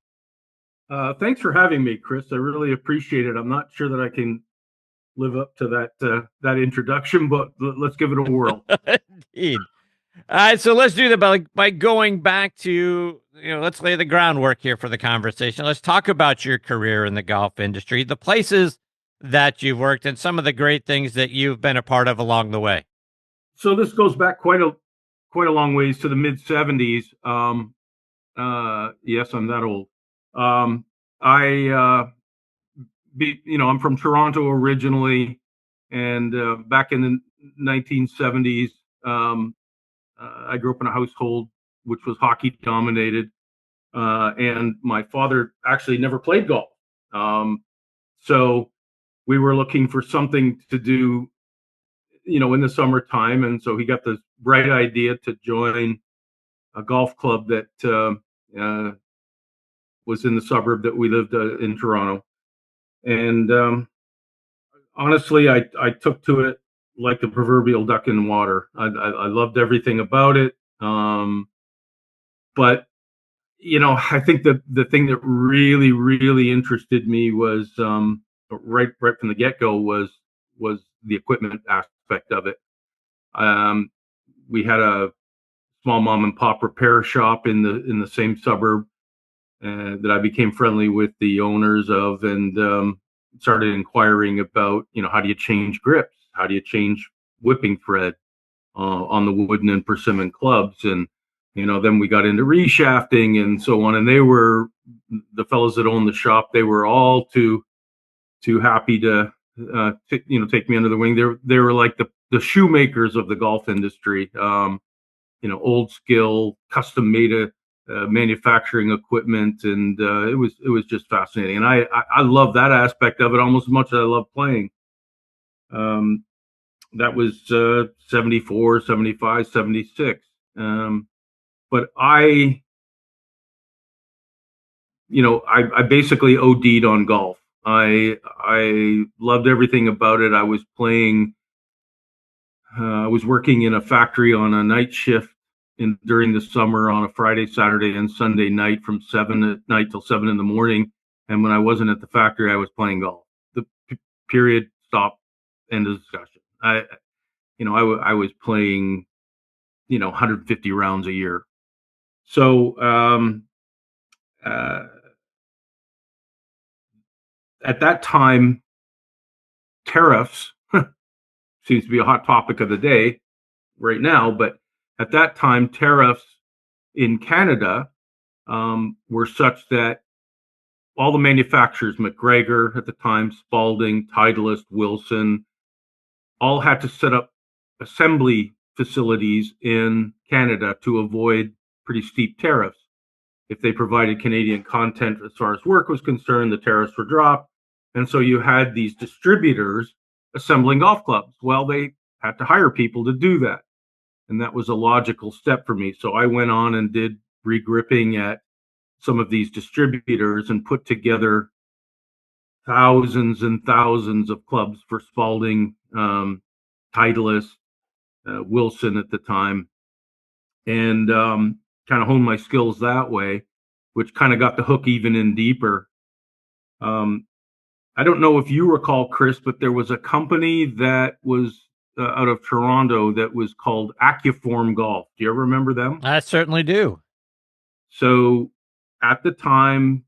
Thanks for having me, Chris. I really appreciate it. I'm not sure that I can live up to that introduction, but let's give it a whirl. Indeed. All right, so let's do that by going back to, let's lay the groundwork here for the conversation. Let's talk about your career in the golf industry, the places that you've worked, and some of the great things that you've been a part of along the way. So this goes back quite a long ways to the mid '70s. Yes, I'm that old. I'm from Toronto originally, and back in the 1970s, I grew up in a household which was hockey dominated, and my father actually never played golf. So we were looking for something to do, in the summertime, and so he got the bright idea to join a golf club that was in the suburb that we lived in Toronto. And honestly, I took to it like the proverbial duck in the water. I loved everything about it. But, I think the thing that really, really interested me was right from the get-go was the equipment aspect of it. We had a small mom and pop repair shop in the same suburb that I became friendly with the owners of, and started inquiring about, how do you change grips? How do you change whipping thread on the wooden and persimmon clubs? And, then we got into reshafting and so on. And they were, the fellows that owned the shop, they were all too happy to, take me under the wing. They were like the shoemakers of the golf industry, old skill, custom made manufacturing equipment, and it was just fascinating. And I love that aspect of it almost as much as I love playing. That was 74, 75, 76. But I basically OD'd on golf. I loved everything about it. I was playing. I was working in a factory on a night shift during the summer on a Friday, Saturday, and Sunday night from 7 at night till 7 in the morning. And when I wasn't at the factory, I was playing golf. The period, stop, end of discussion. I was playing, 150 rounds a year. So at that time, tariffs seems to be a hot topic of the day right now, but at that time, tariffs in Canada were such that all the manufacturers, McGregor at the time, Spalding, Titleist, Wilson, all had to set up assembly facilities in Canada to avoid pretty steep tariffs. If they provided Canadian content as far as work was concerned, the tariffs were dropped. And so you had these distributors assembling golf clubs. Well, they had to hire people to do that. And that was a logical step for me. So I went on and did regripping at some of these distributors and put together thousands and thousands of clubs for Spalding, Titleist, Wilson at the time, and kind of honed my skills that way, which kind of got the hook even in deeper. I don't know if you recall, Chris, but there was a company that was out of Toronto that was called Accuform Golf. Do you ever remember them? I certainly do. So at the time,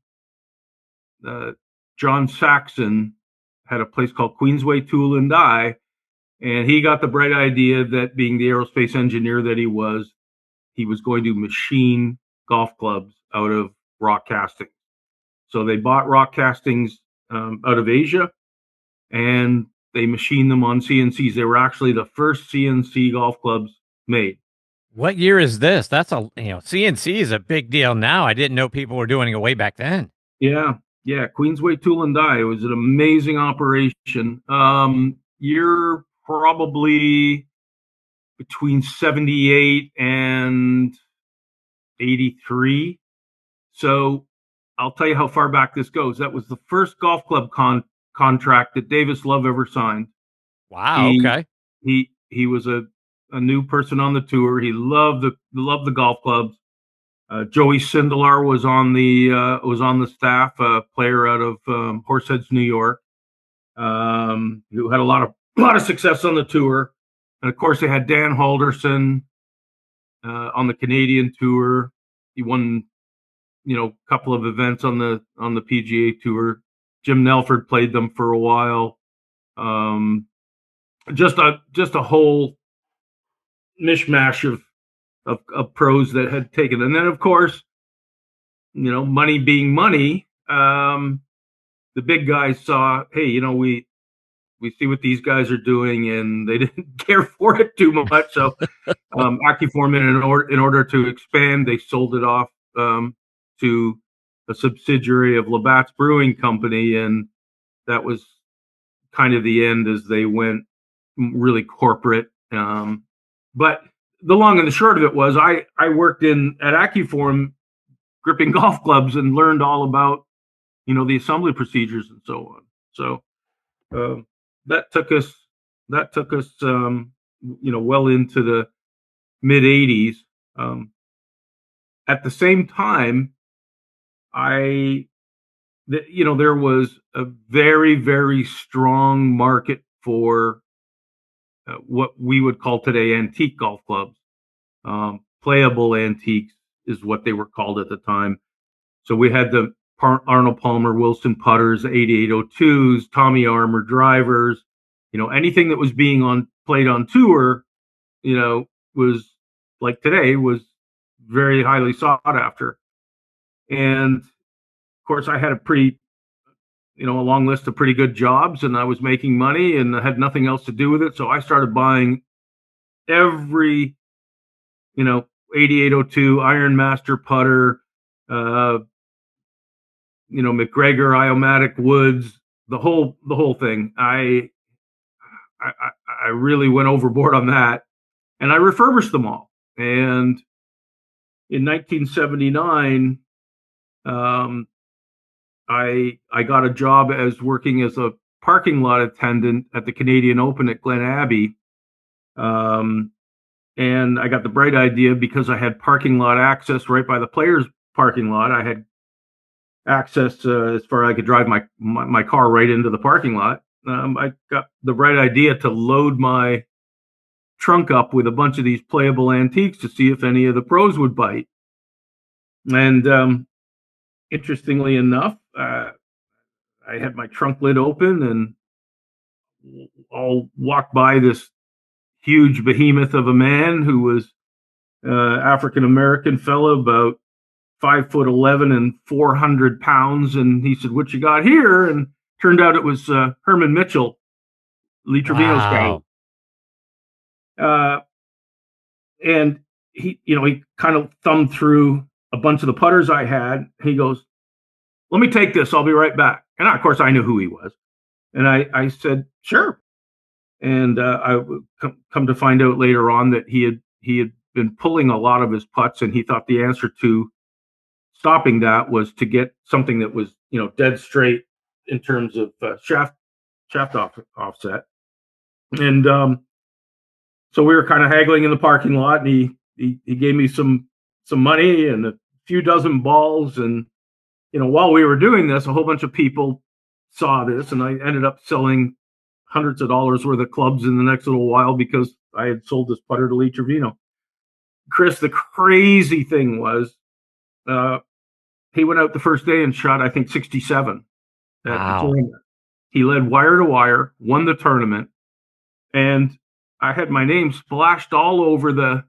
John Saxon had a place called Queensway Tool and Die, and he got the bright idea that, being the aerospace engineer that he was going to machine golf clubs out of rock castings. So they bought rock castings out of Asia, and they machined them on CNCs. They were actually the first CNC golf clubs made. What year is this? That's CNC is a big deal now. I didn't know people were doing it way back then. Yeah. Queensway Tool and Die. It was an amazing operation. You're probably between 78 and 83. So I'll tell you how far back this goes. That was the first golf club contract that Davis Love ever signed. Wow. Okay. He was a new person on the tour. He loved the golf clubs. Joey Sindelar was on the staff, a player out of Horseheads, New York, who had a lot of success on the tour. And of course, they had Dan Halderson on the Canadian tour. He won, a couple of events on the PGA Tour. Jim Nelford played them for a while. Just a whole mishmash of pros that had taken. And then, of course, money being money, the big guys saw, hey, we see what these guys are doing, and they didn't care for it too much. So Accuform, in order to expand, they sold it off to a subsidiary of Labatt's Brewing Company, and that was kind of the end as they went really corporate. But the long and the short of it was, I worked at Accuform gripping golf clubs and learned all about, the assembly procedures and so on. So that took us well into the mid 80s. At the same time, there was a very, very strong market for what we would call today antique golf clubs. Playable antiques is what they were called at the time. So we had the Arnold Palmer Wilson putters, 8802s, Tommy Armour drivers, anything that was being played on tour, was like today was very highly sought after. And of course, I had a pretty, a long list of pretty good jobs, and I was making money and I had nothing else to do with it. So I started buying every, 8802 Iron Master putter, McGregor, Iomatic Woods, the whole thing. I really went overboard on that, and I refurbished them all. And in 1979, I got a job working as a parking lot attendant at the Canadian Open at Glen Abbey. And I got the bright idea, because I had parking lot access right by the players' parking lot. I had access as far as I could drive my car right into the parking lot. I got the bright idea to load my trunk up with a bunch of these playable antiques to see if any of the pros would bite. And interestingly enough, I had my trunk lid open, and I'll walk by this huge behemoth of a man who was African-American fellow, about 5'11" and 400 pounds. And he said, "What you got here?" And turned out it was Herman Mitchell, Lee Trevino's guy. And he kind of thumbed through a bunch of the putters I had. He goes, "Let me take this. I'll be right back." And of course, I knew who he was. And I said, "Sure." And I come to find out later on that he had been pulling a lot of his putts, and he thought the answer to stopping that was to get something that was, dead straight in terms of shaft offset. And so we were kind of haggling in the parking lot, and he gave me some money and a few dozen balls. And, while we were doing this, a whole bunch of people saw this, and I ended up selling hundreds of dollars worth of clubs in the next little while because I had sold this putter to Lee Trevino. Chris, the crazy thing was, he went out the first day and shot, I think, 67 at the tournament. He led wire to wire, won the tournament, and I had my name splashed all over the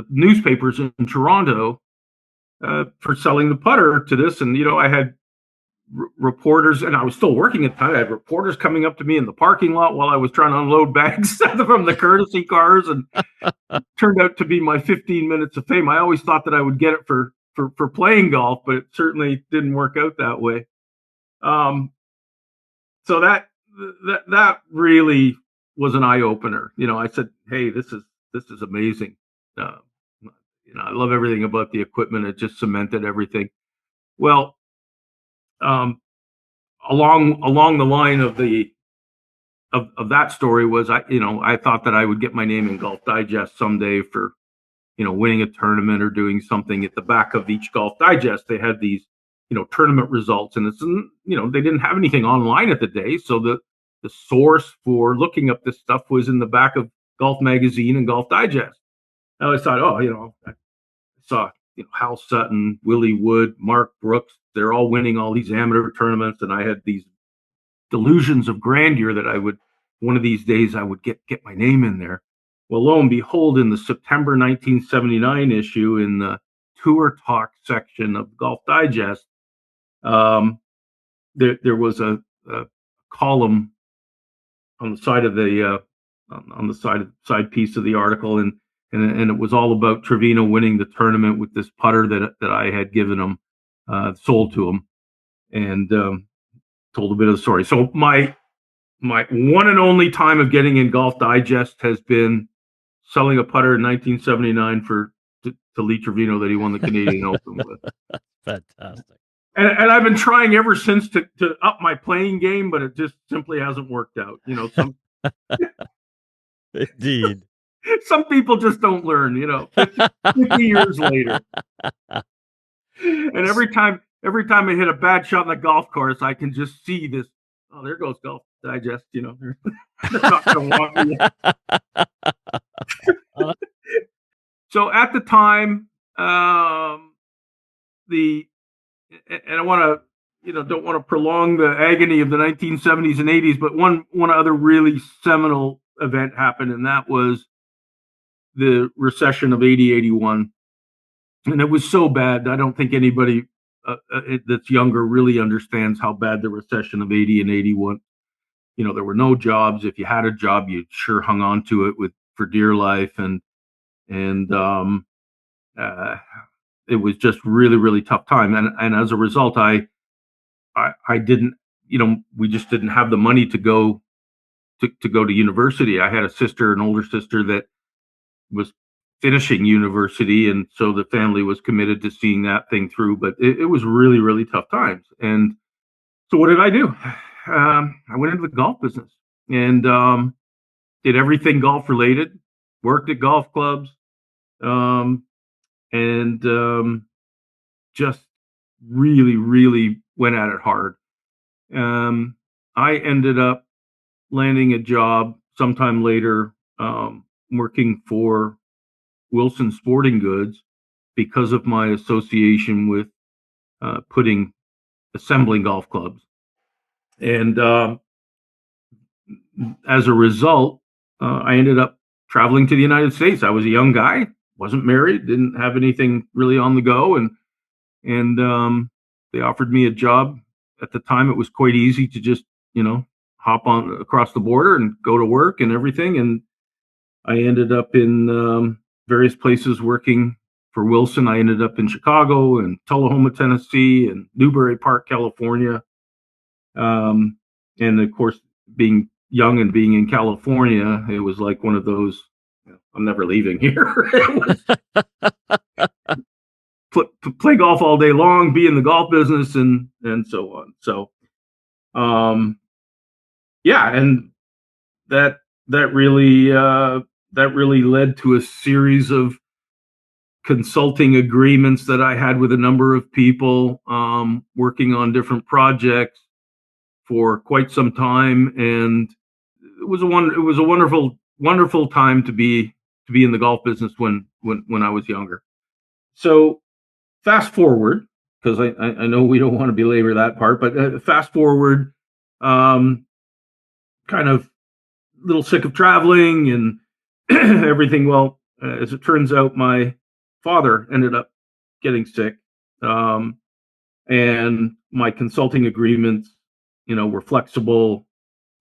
newspapers in Toronto for selling the putter to this. And I had reporters, and I was still working at the time. I had reporters coming up to me in the parking lot while I was trying to unload bags from the courtesy cars, and it turned out to be my 15 minutes of fame. I always thought that I would get it for playing golf, but it certainly didn't work out that way. So that really was an eye opener. I said, "Hey, this is amazing." I love everything about the equipment. It just cemented everything. Well, along the line of that story was, I thought that I would get my name in Golf Digest someday for, winning a tournament or doing something. At the back of each Golf Digest, they had these, tournament results, and it's, they didn't have anything online at the day. So the source for looking up this stuff was in the back of Golf Magazine and Golf Digest. I always thought, I saw, Hal Sutton, Willie Wood, Mark Brooks, they're all winning all these amateur tournaments. And I had these delusions of grandeur that one of these days I would get my name in there. Well, lo and behold, in the September 1979 issue, in the Tour Talk section of Golf Digest, there was a column on the side of the side piece of the article, and it was all about Trevino winning the tournament with this putter that I had given him, sold to him, and told a bit of the story. So my one and only time of getting in Golf Digest has been selling a putter in 1979 to Lee Trevino that he won the Canadian Open with. Fantastic. And I've been trying ever since to up my playing game, but it just simply hasn't worked out. Indeed. Some people just don't learn, 50 years later. And every time I hit a bad shot on the golf course, I can just see this. Oh, there goes Golf Digest. They're not going to want me. So at the time, and I want to, don't want to prolong the agony of the 1970s and 80s, but one other really seminal event happened, and that was the recession of 80-81. And it was so bad, I don't think anybody that's younger really understands how bad the recession of 80 and 81. There were no jobs. If you had a job, you sure hung on to it for dear life. And it was just really, really tough time. And as a result, I didn't, we just didn't have the money to go to university. I had an older sister that was finishing university, and so the family was committed to seeing that thing through. But it was really, really tough times. And so what did I do? I went into the golf business and did everything golf related, worked at golf clubs, and just really, really went at it hard. I ended up landing a job sometime later, working for Wilson Sporting Goods because of my association with assembling golf clubs. And as a result, I ended up traveling to the United States. I was a young guy, wasn't married, didn't have anything really on the go, and they offered me a job. At the time, it was quite easy to just hop on across the border and go to work and everything. And I ended up in various places working for Wilson. I ended up in Chicago and Tullahoma, Tennessee, and Newbury Park, California. And of course, being young and being in California, it was like one of those, I'm never leaving here. play golf all day long, be in the golf business, and so on. So, yeah, and that really led to a series of consulting agreements that I had with a number of people, working on different projects for quite some time, and it was a wonderful time to be in the golf business when I was younger. So fast forward, because I know we don't want to belabor that part, but fast forward, kind of a little sick of traveling and everything. Well, as it turns out, my father ended up getting sick, and my consulting agreements, were flexible,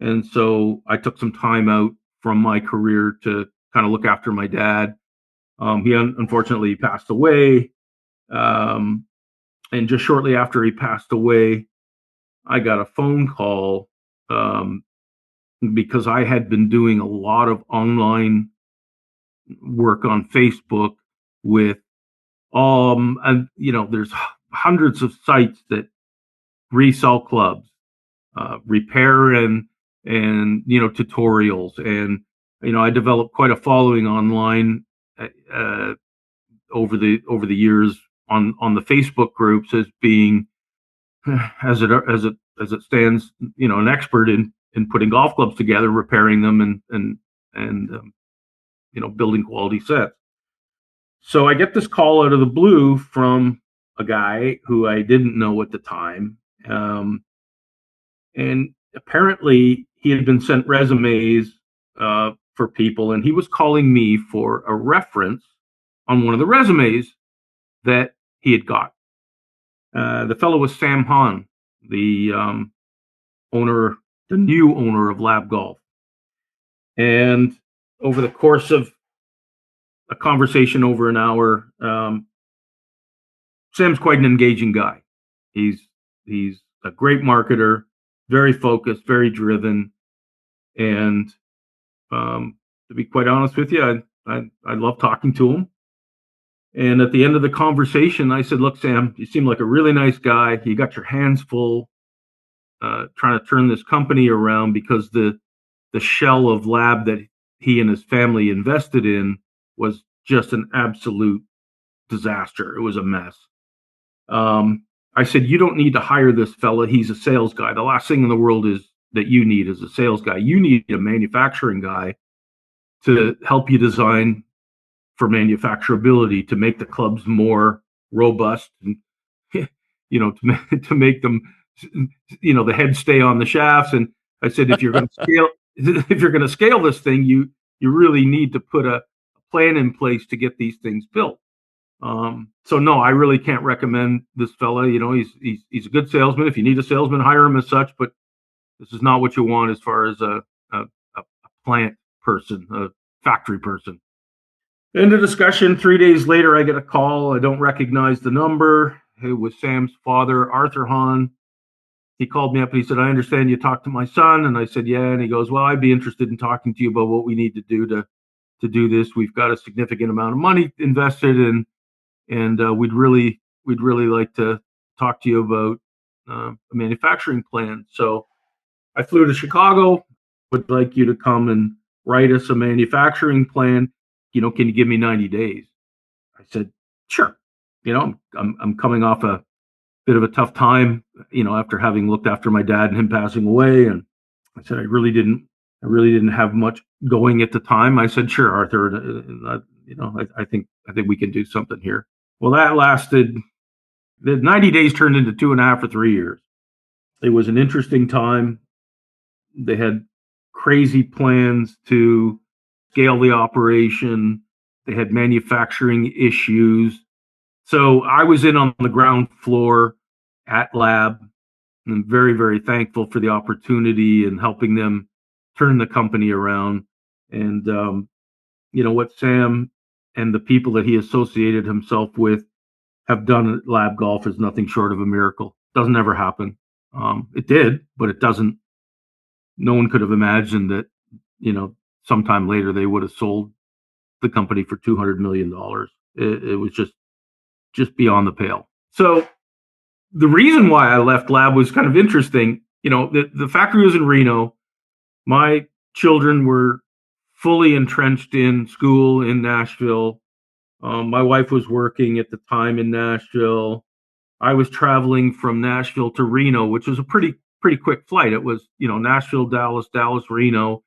and so I took some time out from my career to kind of look after my dad. He unfortunately passed away, and just shortly after he passed away, I got a phone call, because I had been doing a lot of online work on Facebook with, and there's hundreds of sites that resell clubs, repair and tutorials, and I developed quite a following online over the years on the Facebook groups as being, as it stands, an expert in putting golf clubs together, repairing them, and building quality sets. So I get this call out of the blue from a guy who I didn't know at the time, and apparently he had been sent resumes for people, and he was calling me for a reference on one of the resumes that he had got. The fellow was Sam Hahn, the new owner of Lab Golf. And over the course of a conversation over an hour, Sam's quite an engaging guy. He's a great marketer, very focused, very driven, and to be quite honest with you, I love talking to him. And at the end of the conversation, I said, "Look, Sam, you seem like a really nice guy. You got your hands full trying to turn this company around, because the shell of Lab that he and his family invested in was just an absolute disaster. It was a mess." I said, "You don't need to hire this fella. He's a sales guy. The last thing in the world is that you need is a sales guy. You need a manufacturing guy to help you design for manufacturability, to make the clubs more robust, and to make them, the heads stay on the shafts." And I said, if you're going to scale this thing, you really need to put a plan in place to get these things built. So no, I really can't recommend this fella. He's a good salesman. If you need a salesman, hire him as such, but this is not what you want as far as a plant person, a factory person. In the discussion, 3 days later, I get a call. I don't recognize the number. It was Sam's father, Arthur Hahn. He called me up and he said, "I understand you talked to my son." And I said, "Yeah." And he goes, "Well, I'd be interested in talking to you about what we need to do to do this. We've got a significant amount of money invested in, and we'd really like to talk to you about a manufacturing plan." So I flew to Chicago. "Would like you to come and write us a manufacturing plan. Can you give me 90 days? I said, "Sure." I'm coming off a bit of a tough time, after having looked after my dad and him passing away. And I said, I really didn't have much going at the time. I said, "Sure, Arthur. I think we can do something here." Well, that lasted, the 90 days turned into 2.5 or 3 years. It was an interesting time. They had crazy plans to scale the operation. They had manufacturing issues. So I was in on the ground floor at Lab, and I'm very, very thankful for the opportunity and helping them turn the company around. And, what Sam and the people that he associated himself with have done at Lab Golf is nothing short of a miracle. Doesn't ever happen. It did, but it doesn't. No one could have imagined that, sometime later they would have sold the company for $200 million. It was just just beyond the pale. So the reason why I left Lab was kind of interesting. The factory was in Reno. My children were fully entrenched in school in Nashville. My wife was working at the time in Nashville. I was traveling from Nashville to Reno, which was a pretty quick flight. It was, Nashville, Dallas, Reno.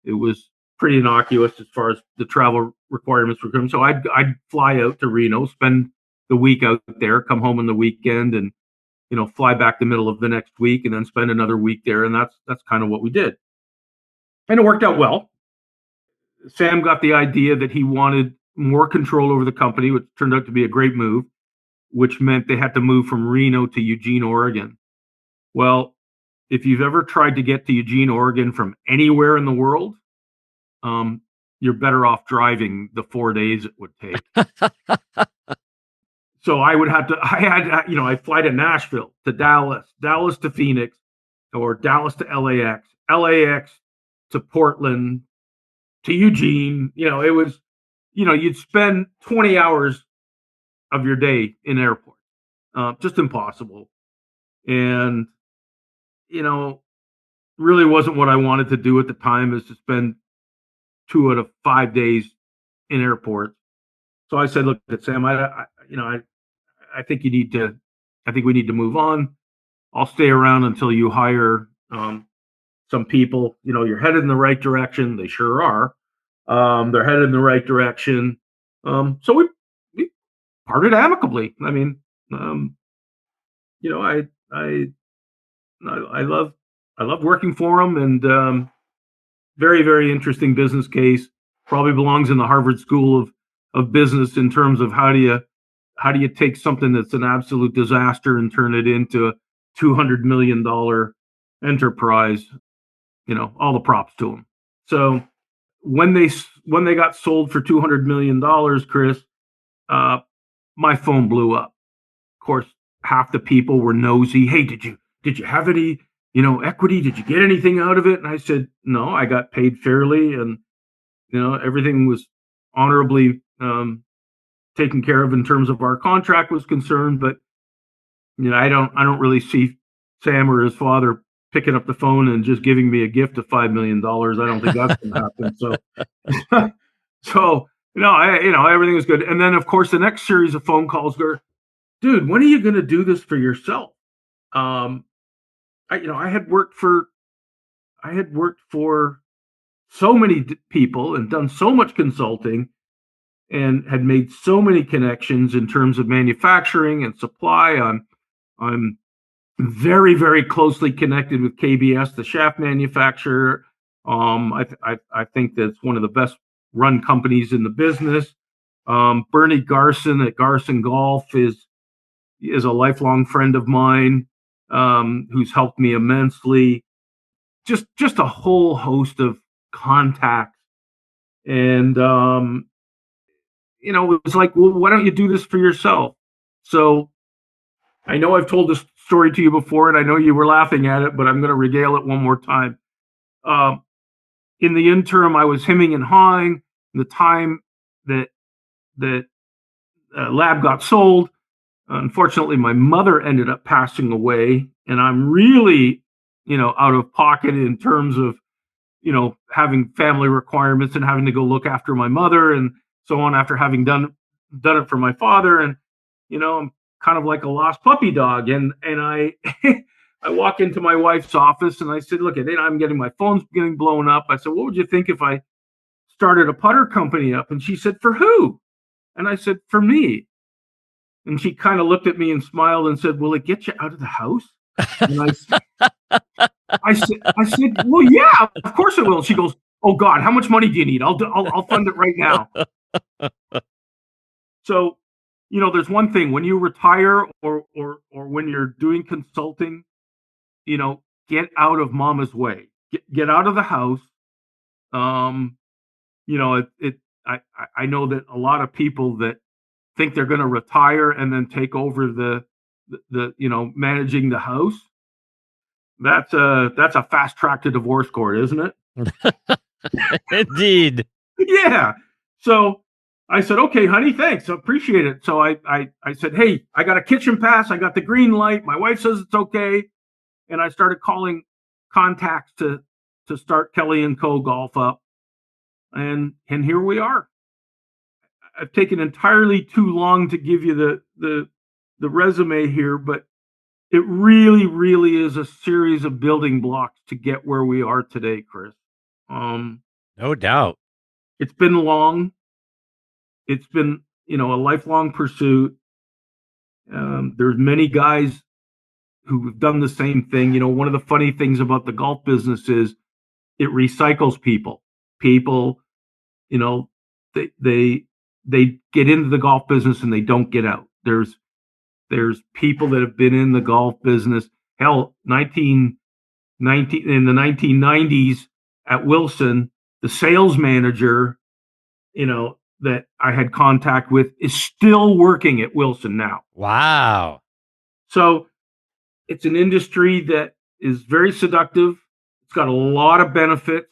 It was pretty innocuous as far as the travel requirements were concerned. So I'd fly out to Reno, spend the week out there, come home on the weekend, and fly back the middle of the next week, and then spend another week there. And that's kind of what we did, and it worked out well. Sam got the idea that he wanted more control over the company, which turned out to be a great move, which meant they had to move from Reno to Eugene, Oregon. Well, if you've ever tried to get to Eugene, Oregon from anywhere in the world, you're better off driving the 4 days it would take. So I'd fly to Nashville, to Dallas to Phoenix, or Dallas to LAX to Portland, to Eugene. It was, you'd spend 20 hours of your day in airport. Just impossible. And, really wasn't what I wanted to do at the time, is to spend 2 out of 5 days in airports. So I said, look, Sam, I think we need to move on. I'll stay around until you hire some people. You're headed in the right direction. They sure are. They're headed in the right direction. So we parted amicably. I mean, I loved working for them, and very, very interesting business case. Probably belongs in the Harvard School of Business in terms of how do you take something that's an absolute disaster and turn it into a $200 million enterprise. All the props to them. So when they got sold for $200 million, Chris, my phone blew up. Of course, half the people were nosy. Hey, did you have any, equity? Did you get anything out of it? And I said, no, I got paid fairly, and everything was honorably taken care of in terms of our contract was concerned. But I don't really see Sam or his father picking up the phone and just giving me a gift of $5 million. I don't think that's going to happen. So everything was good. And then of course the next series of phone calls were, dude, when are you going to do this for yourself? I had worked for so many people and done so much consulting, and had made so many connections in terms of manufacturing and supply. I'm very, very closely connected with KBS, the shaft manufacturer. I think that's one of the best run companies in the business. Bernie Garson at Garson Golf is a lifelong friend of mine, who's helped me immensely. Just a whole host of contacts. And, it was like, well, why don't you do this for yourself? So I know I've told this story to you before, and I know you were laughing at it, but I'm going to regale it one more time. In the interim, I was hemming and hawing. The time that Lab got sold, unfortunately, my mother ended up passing away, and I'm really, out of pocket in terms of, having family requirements and having to go look after my mother and so on, after having done it for my father. And, I'm kind of like a lost puppy dog. And I, I walk into my wife's office and I said, look, I'm getting, my phone's getting blown up. I said, what would you think if I started a putter company up? And she said, for who? And I said, for me. And she kind of looked at me and smiled and said, will it get you out of the house? And I said, well, yeah, of course it will. She goes, oh God, how much money do you need? I'll fund it right now. So, there's one thing: when you retire or when you're doing consulting, get out of mama's way. Get out of the house. I know that a lot of people that think they're going to retire and then take over the managing the house. That's a fast track to divorce court, isn't it? Indeed. Yeah. So, I said, okay, honey, thanks. I appreciate it. So I said, hey, I got a kitchen pass. I got the green light. My wife says it's okay. And I started calling contacts to start Kelly & Co. Golf up. And here we are. I've taken entirely too long to give you the resume here, but it really, really is a series of building blocks to get where we are today, Chris. No doubt. It's been long. It's been, a lifelong pursuit. There's many guys who have done the same thing. One of the funny things about the golf business is it recycles people. People, they get into the golf business and they don't get out. There's people that have been in the golf business. Hell, in the 1990s at Wilson, the sales manager, that I had contact with is still working at Wilson now. Wow. So it's an industry that is very seductive. It's got a lot of benefits,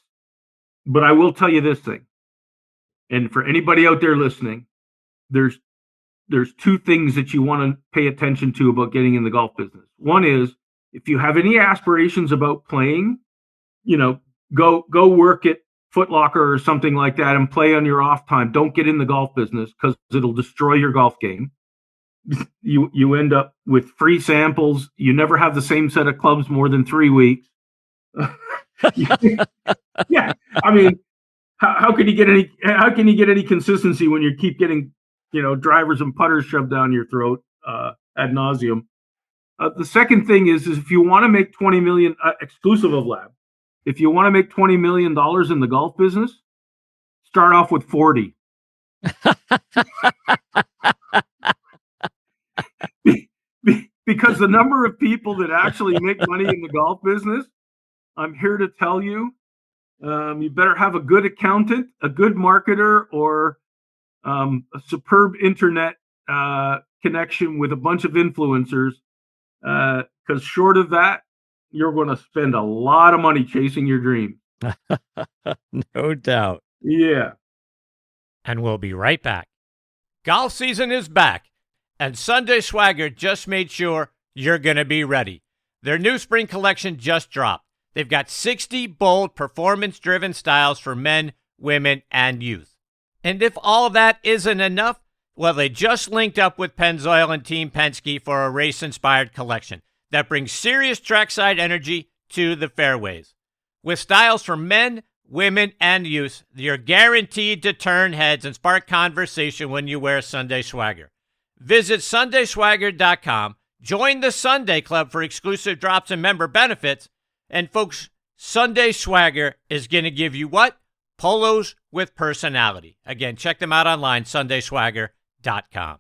but I will tell you this thing. And for anybody out there listening, there's two things that you want to pay attention to about getting in the golf business. One is, if you have any aspirations about playing, go work at Foot Locker or something like that and play on your off time. Don't get in the golf business because it'll destroy your golf game. You end up with free samples. You never have the same set of clubs more than 3 weeks. Yeah, I mean, how can you get any consistency when you keep getting drivers and putters shoved down your throat ad nauseum? The second thing is if you want to make 20 million exclusive of Lab, if you want to make $20 million in the golf business, start off with 40. Because the number of people that actually make money in the golf business, I'm here to tell you, you better have a good accountant, a good marketer, or a superb internet connection with a bunch of influencers. Because short of that, you're going to spend a lot of money chasing your dream. No doubt. Yeah. And we'll be right back. Golf season is back, and Sunday Swagger just made sure you're going to be ready. Their new spring collection just dropped. They've got 60 bold, performance-driven styles for men, women, and youth. And if all of that isn't enough, well, they just linked up with Pennzoil and Team Penske for a race-inspired collection that brings serious trackside energy to the fairways. With styles for men, women, and youth, you're guaranteed to turn heads and spark conversation when you wear Sunday Swagger. Visit SundaySwagger.com, join the Sunday Club for exclusive drops and member benefits, and folks, Sunday Swagger is going to give you what? Polos with personality. Again, check them out online, SundaySwagger.com.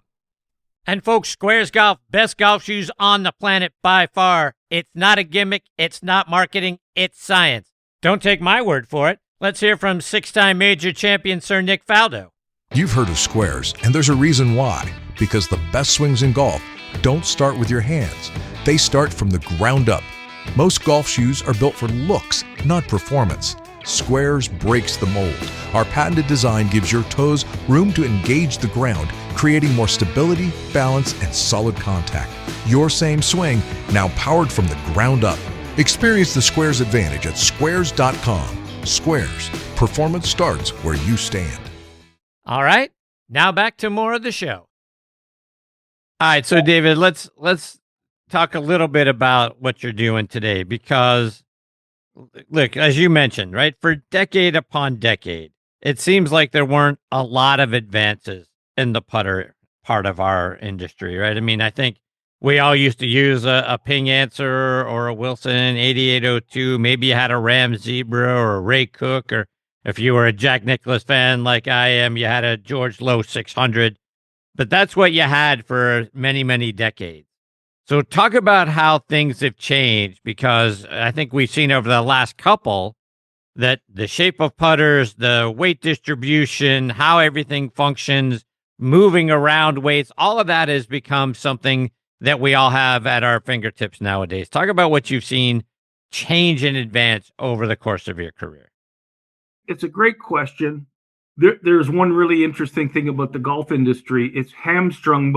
And folks, Squares Golf, best golf shoes on the planet by far. It's not a gimmick. It's not marketing. It's science. Don't take my word for it. Let's hear from six-time major champion Sir Nick Faldo. You've heard of Squares, and there's a reason why. Because the best swings in golf don't start with your hands. They start from the ground up. Most golf shoes are built for looks, not performance. Squares breaks the mold. Our patented design gives your toes room to engage the ground, creating more stability, balance, and solid contact. Your same swing, now powered from the ground up. Experience the Squares advantage at squares.com. Squares. Performance starts where you stand. All right, now back to more of the show. All right, so David, let's talk a little bit about what you're doing today, because look, as you mentioned, right, for decade upon decade, it seems like there weren't a lot of advances in the putter part of our industry, right? I mean, I think we all used to use a Ping Answer or a Wilson 8802. Maybe you had a Ram Zebra or a Ray Cook, or if you were a Jack Nicklaus fan like I am, you had a George Lowe 600. But that's what you had for many, many decades. So talk about how things have changed, because I think we've seen over the last couple that the shape of putters, the weight distribution, how everything functions, moving around weights, all of that has become something that we all have at our fingertips nowadays. Talk about what you've seen change in advance over the course of your career. It's a great question. there's one really interesting thing about the golf industry. It's hamstrung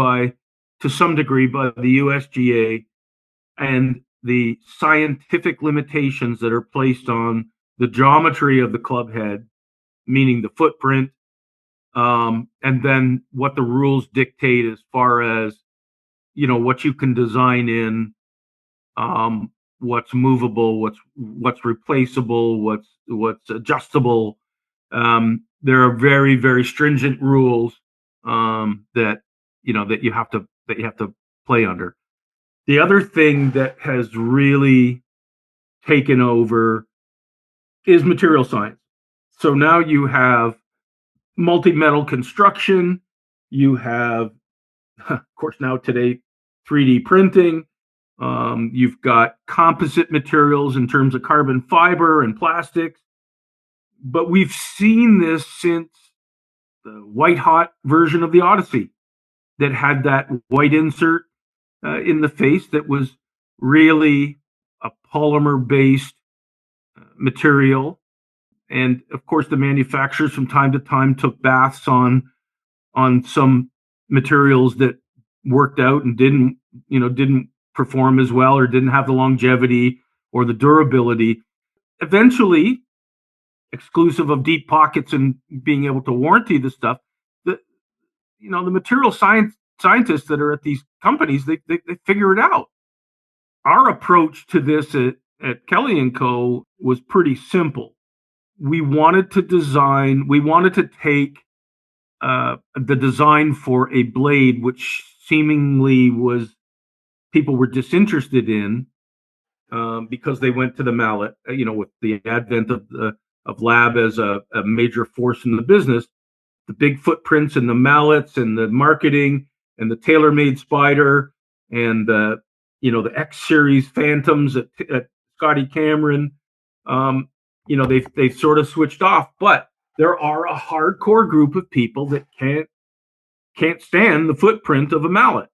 to some degree, by the USGA and the scientific limitations that are placed on the geometry of the club head, meaning the footprint, and then what the rules dictate as far as, what you can design in, what's movable, what's replaceable, what's adjustable. There are very, very stringent rules that you have to play under. The other thing that has really taken over is material science. So now you have multi-metal construction. You have, of course, now today, 3D printing. You've got composite materials in terms of carbon fiber and plastics. But we've seen this since the white-hot version of the Odyssey that had that white insert in the face that was really a polymer-based material. And, of course, the manufacturers from time to time took baths on some materials that worked out and didn't perform as well, or didn't have the longevity or the durability. Eventually, exclusive of deep pockets and being able to warranty the stuff, the material scientists that are at these companies, they figure it out. Our approach to this at Kelly & Co. was pretty simple. We wanted to take the design for a blade, which seemingly people were disinterested in, because they went to the mallet, with the advent of lab as a major force in the business. The big footprints and the mallets and the marketing and the tailor-made Spider and the X Series Phantoms at Scotty Cameron, they've sort of switched off. But there are a hardcore group of people that can't stand the footprint of a mallet.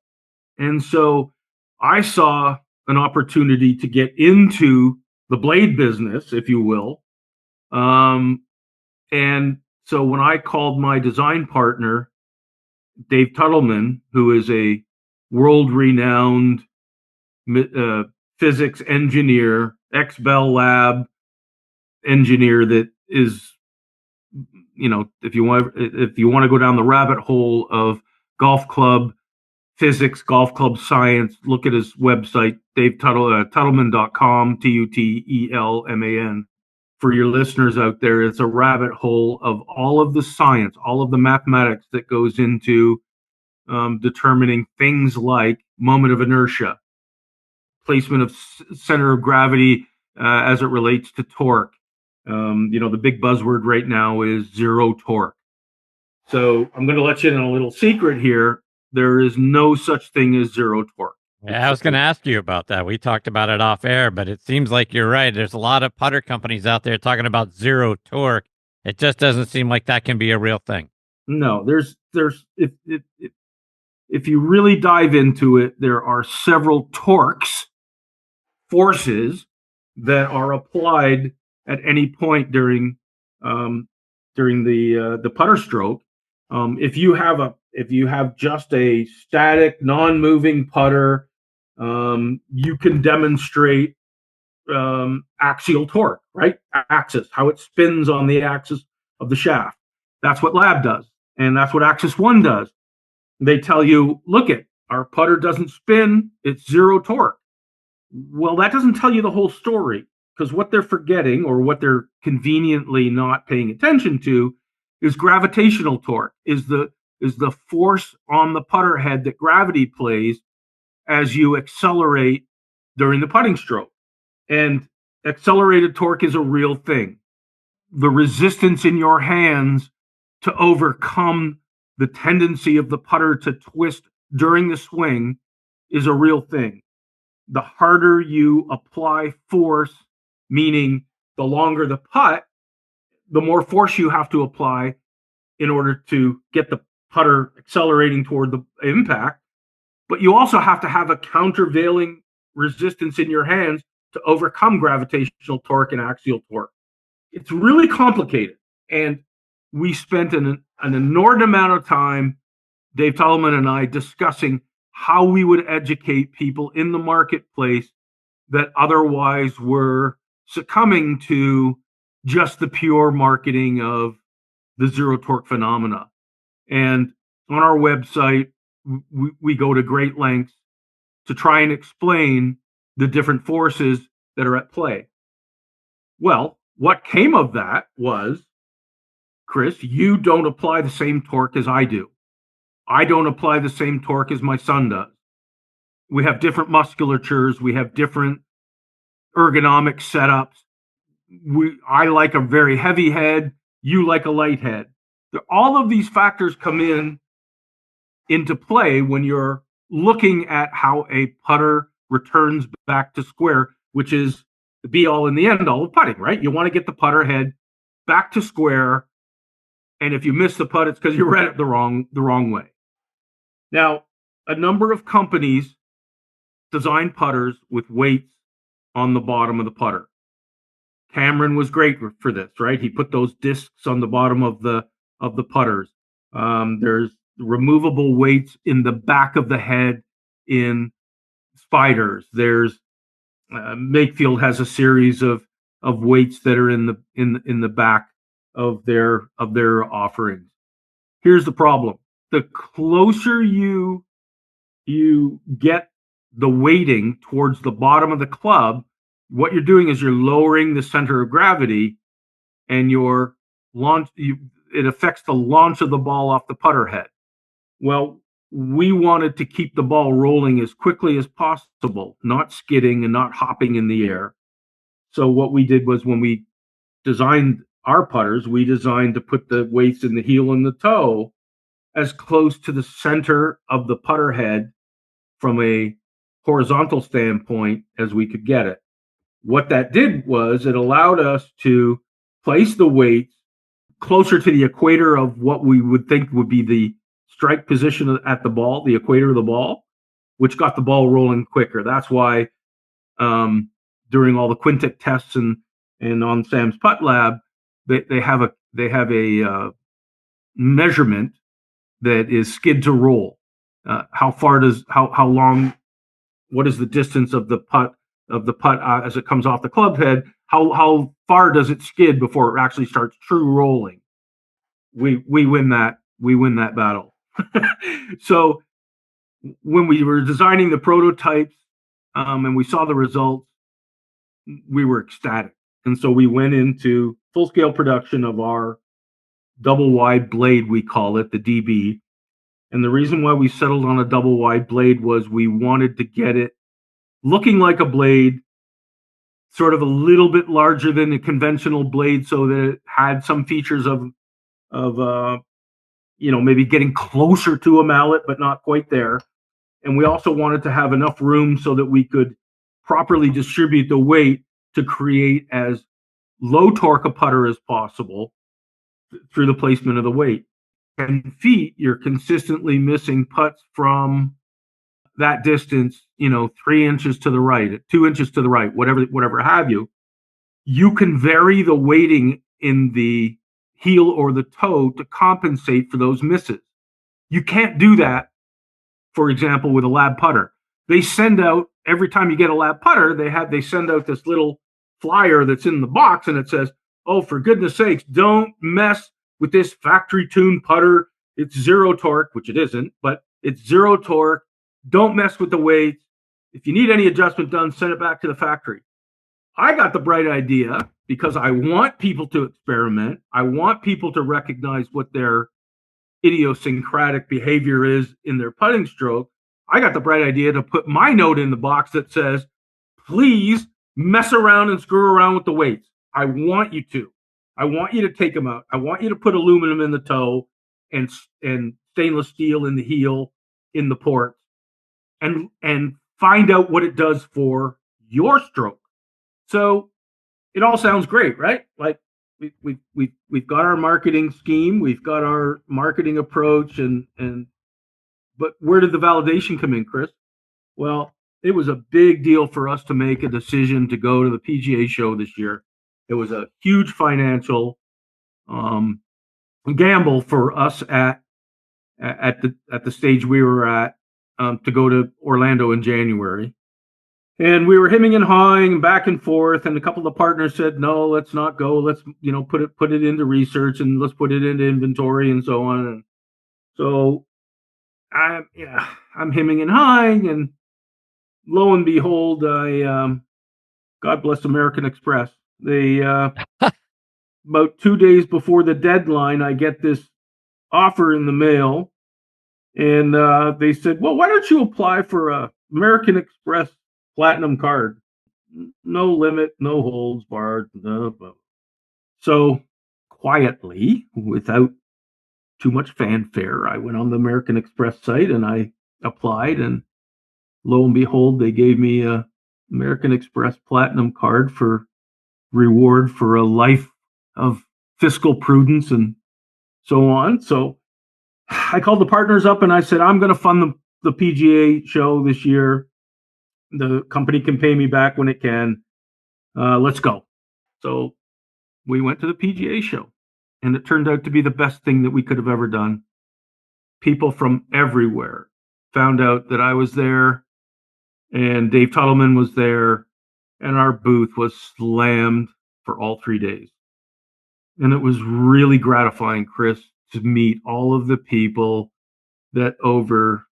And so I saw an opportunity to get into the blade business, if you will. And so when I called my design partner, Dave Tuttleman, who is a world-renowned physics engineer, ex-Bell Lab engineer, that is, if you want to go down the rabbit hole of golf club physics, golf club science, look at his website, Tuttleman.com, Tutelman. For your listeners out there, it's a rabbit hole of all of the science, all of the mathematics that goes into determining things like moment of inertia, placement of center of gravity as it relates to torque. The big buzzword right now is zero torque. So I'm going to let you in on a little secret here. There is no such thing as zero torque. Yeah, I was going to ask you about that. We talked about it off air, but it seems like you're right. There's a lot of putter companies out there talking about zero torque. It just doesn't seem like that can be a real thing. No, if you really dive into it, there are several torques, forces that are applied at any point during the putter stroke. If you have just a static, non-moving putter, you can demonstrate axial torque, right? Axis, how it spins on the axis of the shaft. That's what lab does, and that's what Axis 1 does. They tell you, look, our putter doesn't spin, it's zero torque. Well, that doesn't tell you the whole story, because what they're forgetting, or what they're conveniently not paying attention to, is gravitational torque, is the force on the putter head that gravity plays as you accelerate during the putting stroke. And accelerated torque is a real thing. The resistance in your hands to overcome the tendency of the putter to twist during the swing is a real thing. The harder you apply force, meaning the longer the putt, the more force you have to apply in order to get the putter accelerating toward the impact. But you also have to have a countervailing resistance in your hands to overcome gravitational torque and axial torque. It's really complicated. And we spent an inordinate amount of time, Dave Tolman and I, discussing how we would educate people in the marketplace that otherwise were succumbing to just the pure marketing of the zero torque phenomena. And on our website, we go to great lengths to try and explain the different forces that are at play. Well, what came of that was, Chris, you don't apply the same torque as I do. I don't apply the same torque as my son does. We have different musculatures. We have different ergonomic setups. I like a very heavy head. You like a light head. All of these factors come into play when you're looking at how a putter returns back to square, which is the be all and the end all of putting, right? You want to get the putter head back to square, and if you miss the putt, it's because you read it the wrong way. Now, a number of companies design putters with weights on the bottom of the putter. Cameron was great for this, right? He put those discs on the bottom of the putters. There's removable weights in the back of the head in Spiders. There's Makefield has a series of weights that are in the back of their offerings. Here's the problem: the closer you get the weighting towards the bottom of the club, what you're doing is you're lowering the center of gravity, and it affects the launch of the ball off the putter head. Well, we wanted to keep the ball rolling as quickly as possible, not skidding and not hopping in the air. So what we did was, when we designed our putters, we designed to put the weights in the heel and the toe as close to the center of the putter head from a horizontal standpoint as we could get it. What that did was it allowed us to place the weights closer to the equator of what we would think would be the strike position at the ball, the equator of the ball, which got the ball rolling quicker. That's why during all the Quintic tests and on Sam's Putt Lab, they have a measurement that is skid to roll. How long? What is the distance of the putt as it comes off the club head? How far does it skid before it actually starts true rolling? We win that. We win that battle. So when we were designing the prototypes and we saw the results, we were ecstatic. And so we went into full-scale production of our double-wide blade, we call it, the DB. And the reason why we settled on a double-wide blade was we wanted to get it looking like a blade, sort of a little bit larger than a conventional blade, so that it had some features of maybe getting closer to a mallet, but not quite there. And we also wanted to have enough room so that we could properly distribute the weight to create as low torque a putter as possible through the placement of the weight. 10 feet, you're consistently missing putts from that distance, 3 inches to the right, 2 inches to the right, whatever have you. You can vary the weighting in the heel or the toe to compensate for those misses. You can't do that, for example, with a lab putter. They send out, every time you get a lab putter, they send out this little flyer that's in the box, and it says, "Oh, for goodness sakes, don't mess with this factory tuned putter. It's zero torque," which it isn't, but it's zero torque. Don't mess with the weights. If you need any adjustment done, send it back to the factory. I got the bright idea, because I want people to experiment. I want people to recognize what their idiosyncratic behavior is in their putting stroke. I got the bright idea to put my note in the box that says, "Please mess around and screw around with the weights. I want you to. I want you to take them out. I want you to put aluminum in the toe and stainless steel in the heel, in the port, and find out what it does for your stroke." So it all sounds great, right? Like we've got our marketing scheme, we've got our marketing approach, but where did the validation come in, Chris? Well, it was a big deal for us to make a decision to go to the PGA show this year. It was a huge financial gamble for us at the stage we were at to go to Orlando in January. And we were hemming and hawing back and forth, and a couple of the partners said, "No, let's not go. Let's put it into research, and let's put it into inventory and so on." And so I'm hemming and hawing, and lo and behold, God bless American Express. They about 2 days before the deadline, I get this offer in the mail, and they said, "Well, why don't you apply for a American Express Platinum card? No limit, no holds barred." So quietly, without too much fanfare, I went on the American Express site and I applied, and lo and behold, they gave me a American Express Platinum card for reward for a life of fiscal prudence and so on. So I called the partners up and I said, "I'm going to fund the PGA show this year. The company can pay me back when it can. Let's go." So we went to the PGA show, and it turned out to be the best thing that we could have ever done. People from everywhere found out that I was there, and Dave Tuttleman was there, and our booth was slammed for all 3 days. And it was really gratifying, Chris, to meet all of the people that over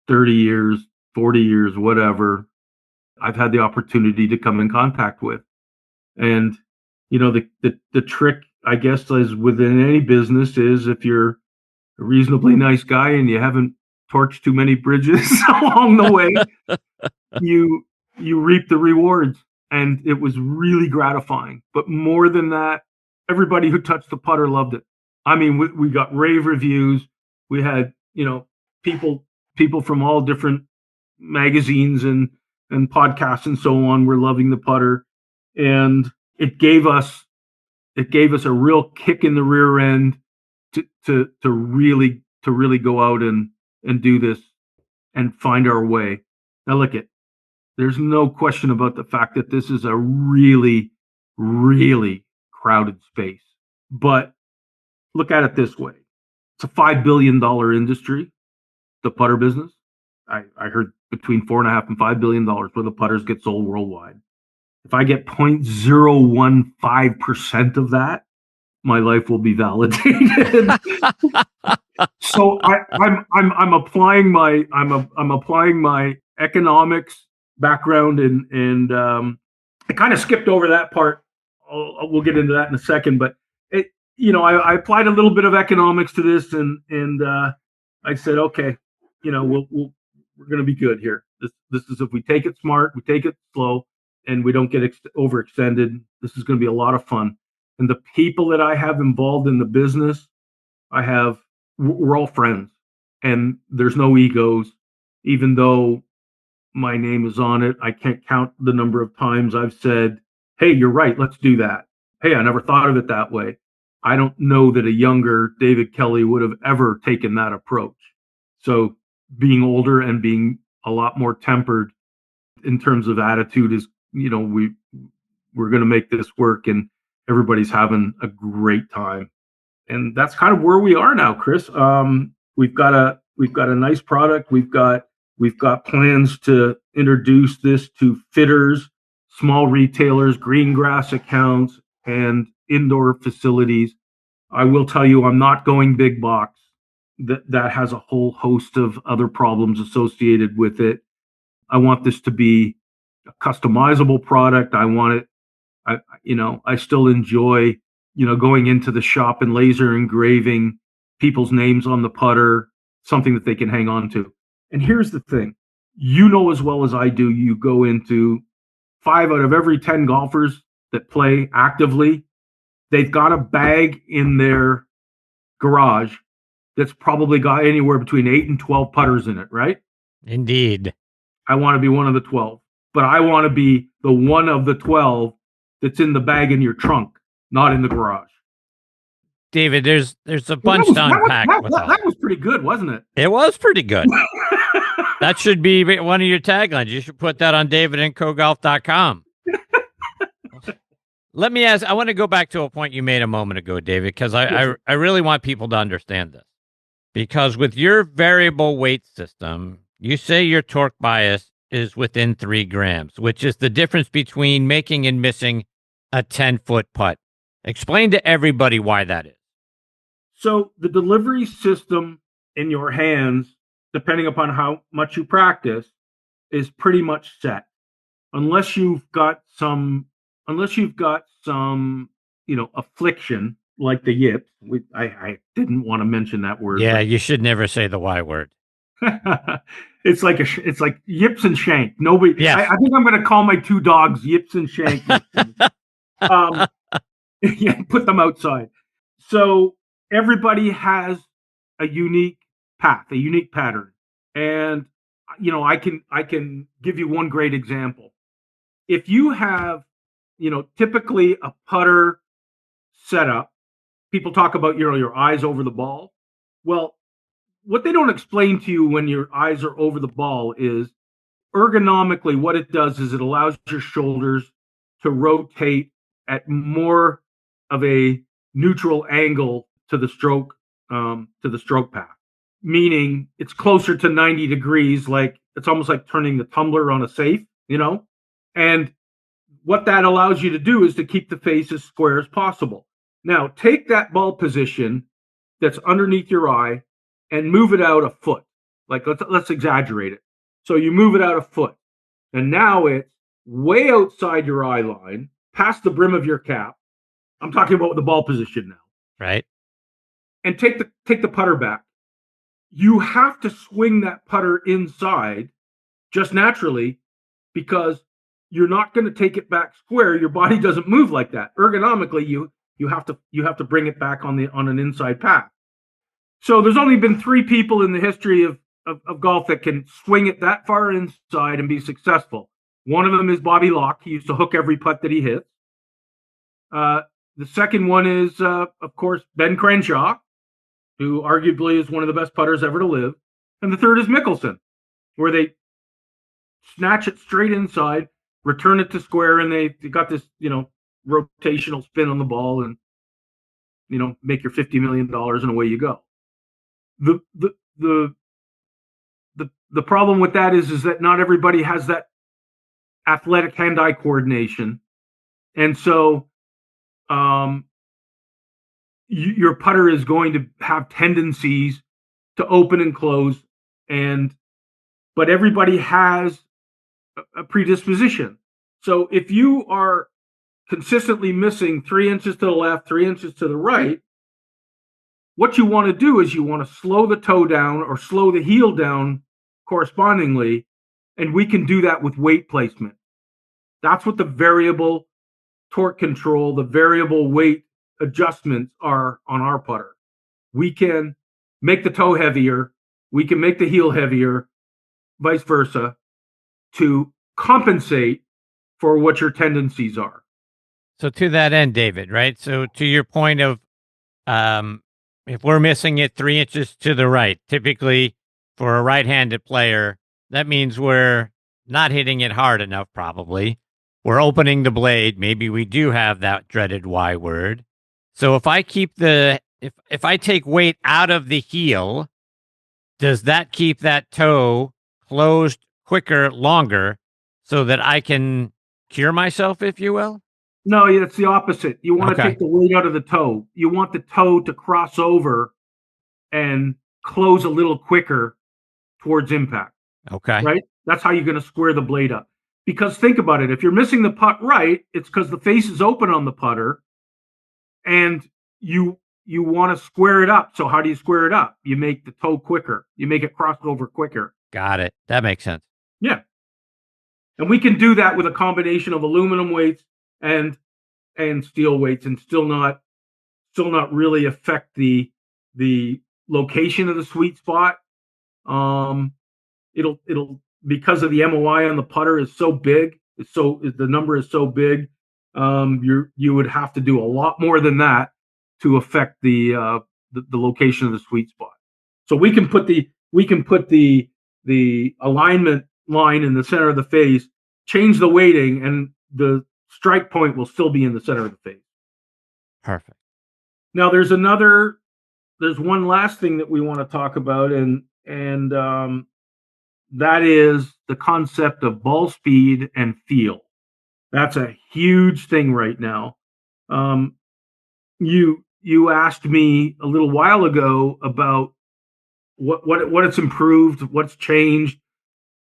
30 years, 40 years, whatever, I've had the opportunity to come in contact with. And, the trick, I guess, is within any business is if you're a reasonably nice guy and you haven't torched too many bridges along the way, you reap the rewards. And it was really gratifying. But more than that, everybody who touched the putter loved it. I mean, we got rave reviews. We had, people from all different magazines and podcasts and so on were loving the putter. And it gave us a real kick in the rear end to really go out and do this and find our way. Now look there's no question about the fact that this is a really, really crowded space. But look at it this way. It's a $5 billion industry, the putter business. I heard between $4.5 and $5 billion where the putters get sold worldwide. If I get 0.015% of that, my life will be validated. So I'm applying my economics background and I kind of skipped over that part. We'll get into that in a second, but I applied a little bit of economics to this and I said, okay, we're going to be good here. This is if we take it smart, we take it slow, and we don't get overextended. This is going to be a lot of fun. And the people that I have involved in the business, we're all friends, and there's no egos. Even though my name is on it, I can't count the number of times I've said, "Hey, you're right, let's do that. Hey, I never thought of it that way." I don't know that a younger David Kelly would have ever taken that approach. So being older and being a lot more tempered in terms of attitude is, we're going to make this work, and everybody's having a great time. And that's kind of where we are now, Chris. We've got a nice product. We've got plans to introduce this to fitters, small retailers, green grass accounts, and indoor facilities. I will tell you, I'm not going big box. That has a whole host of other problems associated with it. I want this to be a customizable product. I want it. I still enjoy, going into the shop and laser engraving people's names on the putter, something that they can hang on to. And here's the thing, as well as I do, you go into 5 out of every 10 golfers that play actively, they've got a bag in their garage that's probably got anywhere between 8 and 12 putters in it, right? Indeed. I want to be one of the 12, but I want to be the one of the 12 that's in the bag in your trunk, not in the garage. David, there's a bunch to unpack. That was pretty good, wasn't it? It was pretty good. That should be one of your taglines. You should put that on davidandcogolf.com. Let me ask, I want to go back to a point you made a moment ago, David, because I really want people to understand this. Because with your variable weight system, you say your torque bias is within 3 grams, which is the difference between making and missing a 10-foot putt. Explain to everybody why that is. So the delivery system in your hands, depending upon how much you practice, is pretty much set. Unless you've got some, affliction like the yips. I didn't want to mention that word. Yeah, you should never say the Y word. It's like yips and shank. Nobody. Yes. I think I'm going to call my 2 dogs Yips and Shank. Yeah, put them outside. So everybody has a unique path, a unique pattern, and I can give you one great example. If you have, typically a putter setup, people talk about your eyes over the ball. Well, what they don't explain to you when your eyes are over the ball is ergonomically what it does is it allows your shoulders to rotate at more of a neutral angle to the stroke path, meaning it's closer to 90 degrees. Like it's almost like turning the tumbler on a safe, and what that allows you to do is to keep the face as square as possible. Now take that ball position that's underneath your eye and move it out a foot. Like let's exaggerate it. So you move it out a foot, and now it's way outside your eye line, past the brim of your cap. I'm talking about the ball position now. Right. And take the putter back. You have to swing that putter inside just naturally because you're not going to take it back square. Your body doesn't move like that. Ergonomically, you have to bring it back on an inside path. So there's only been 3 people in the history of golf that can swing it that far inside and be successful. One of them is Bobby Locke. He used to hook every putt that he hits. The second one is, of course, Ben Crenshaw, who arguably is one of the best putters ever to live. And the third is Mickelson, where they snatch it straight inside, return it to square, and they got this, rotational spin on the ball and, make your $50 million and away you go. The problem with that is that not everybody has that athletic hand-eye coordination. And so your putter is going to have tendencies to open and close, but everybody has a predisposition. So if you are consistently missing 3 inches to the left, 3 inches to the right, what you want to do is you want to slow the toe down or slow the heel down correspondingly, and we can do that with weight placement. That's what the variable torque control, the variable weight adjustments are on our putter. We can make the toe heavier, we can make the heel heavier, vice versa, to compensate for what your tendencies are. So to that end, David, right? So to your point of if we're missing it 3 inches to the right, typically for a right-handed player, that means we're not hitting it hard enough, probably. We're opening the blade. Maybe we do have that dreaded Y word. So if I keep if I take weight out of the heel, does that keep that toe closed quicker, longer, so that I can cure myself, if you will? No, it's the opposite. You want to take the weight out of the toe. You want the toe to cross over and close a little quicker towards impact. Okay. Right? That's how you're going to square the blade up. Because think about it. If you're missing the putt right, it's because the face is open on the putter and you want to square it up. So how do you square it up? You make the toe quicker. You make it cross over quicker. Got it. That makes sense. Yeah. And we can do that with a combination of aluminum weights and steel weights and still not really affect the location of the sweet spot. It'll because of the MOI on the putter is so big, the number is so big, you would have to do a lot more than that to affect the location of the sweet spot. So we can put the alignment line in the center of the face, change the weighting, and the strike point will still be in the center of the face. Perfect. Now there's one last thing that we want to talk about, and that is the concept of ball speed and feel. That's a huge thing right now. You asked me a little while ago about what it's improved, what's changed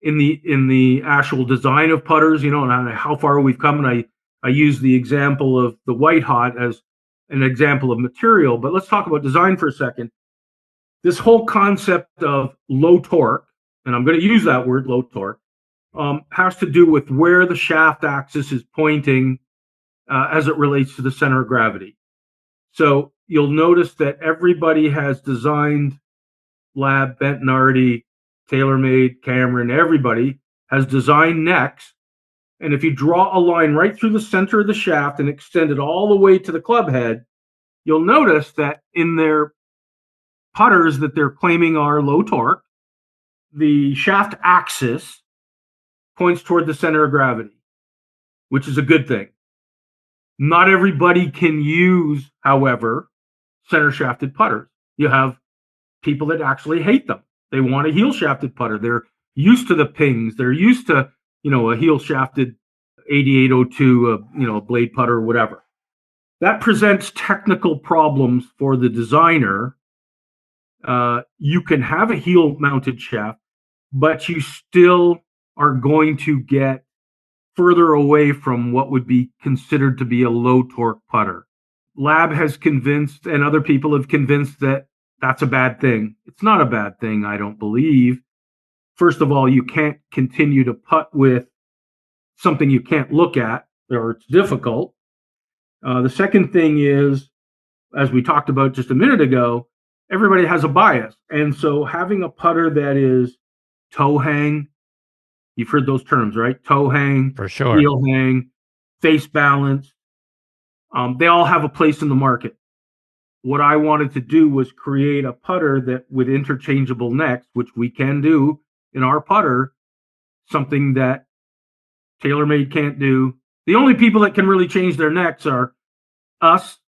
in the actual design of putters, and how far we've come. And I use the example of the White Hot as an example of material, but let's talk about design for a second. This whole concept of low torque, and I'm going to use that word, low torque, has to do with where the shaft axis is pointing as it relates to the center of gravity. So you'll notice that everybody has designed, Lab, Bentonardi, TaylorMade, Cameron, everybody has designed necks. And if you draw a line right through the center of the shaft and extend it all the way to the club head, you'll notice that in their putters that they're claiming are low torque, the shaft axis points toward the center of gravity, which is a good thing. Not everybody can use, however, center shafted putters. You have people that actually hate them. They want a heel shafted putter. They're used to the pings. They're used to, a heel shafted 8802, blade putter or whatever. That presents technical problems for the designer. You can have a heel mounted shaft, but you still are going to get further away from what would be considered to be a low torque putter. Lab has convinced, and other people have convinced, that that's a bad thing. It's not a bad thing, I don't believe. First of all, you can't continue to putt with something you can't look at, or it's difficult. The second thing is, as we talked about just a minute ago, everybody has a bias. And so having a putter that is toe hang, you've heard those terms, right? Toe hang, for sure, heel hang, face balance. They all have a place in the market. What I wanted to do was create a putter that with interchangeable necks, which we can do in our putter, something that TaylorMade can't do. The only people that can really change their necks are us,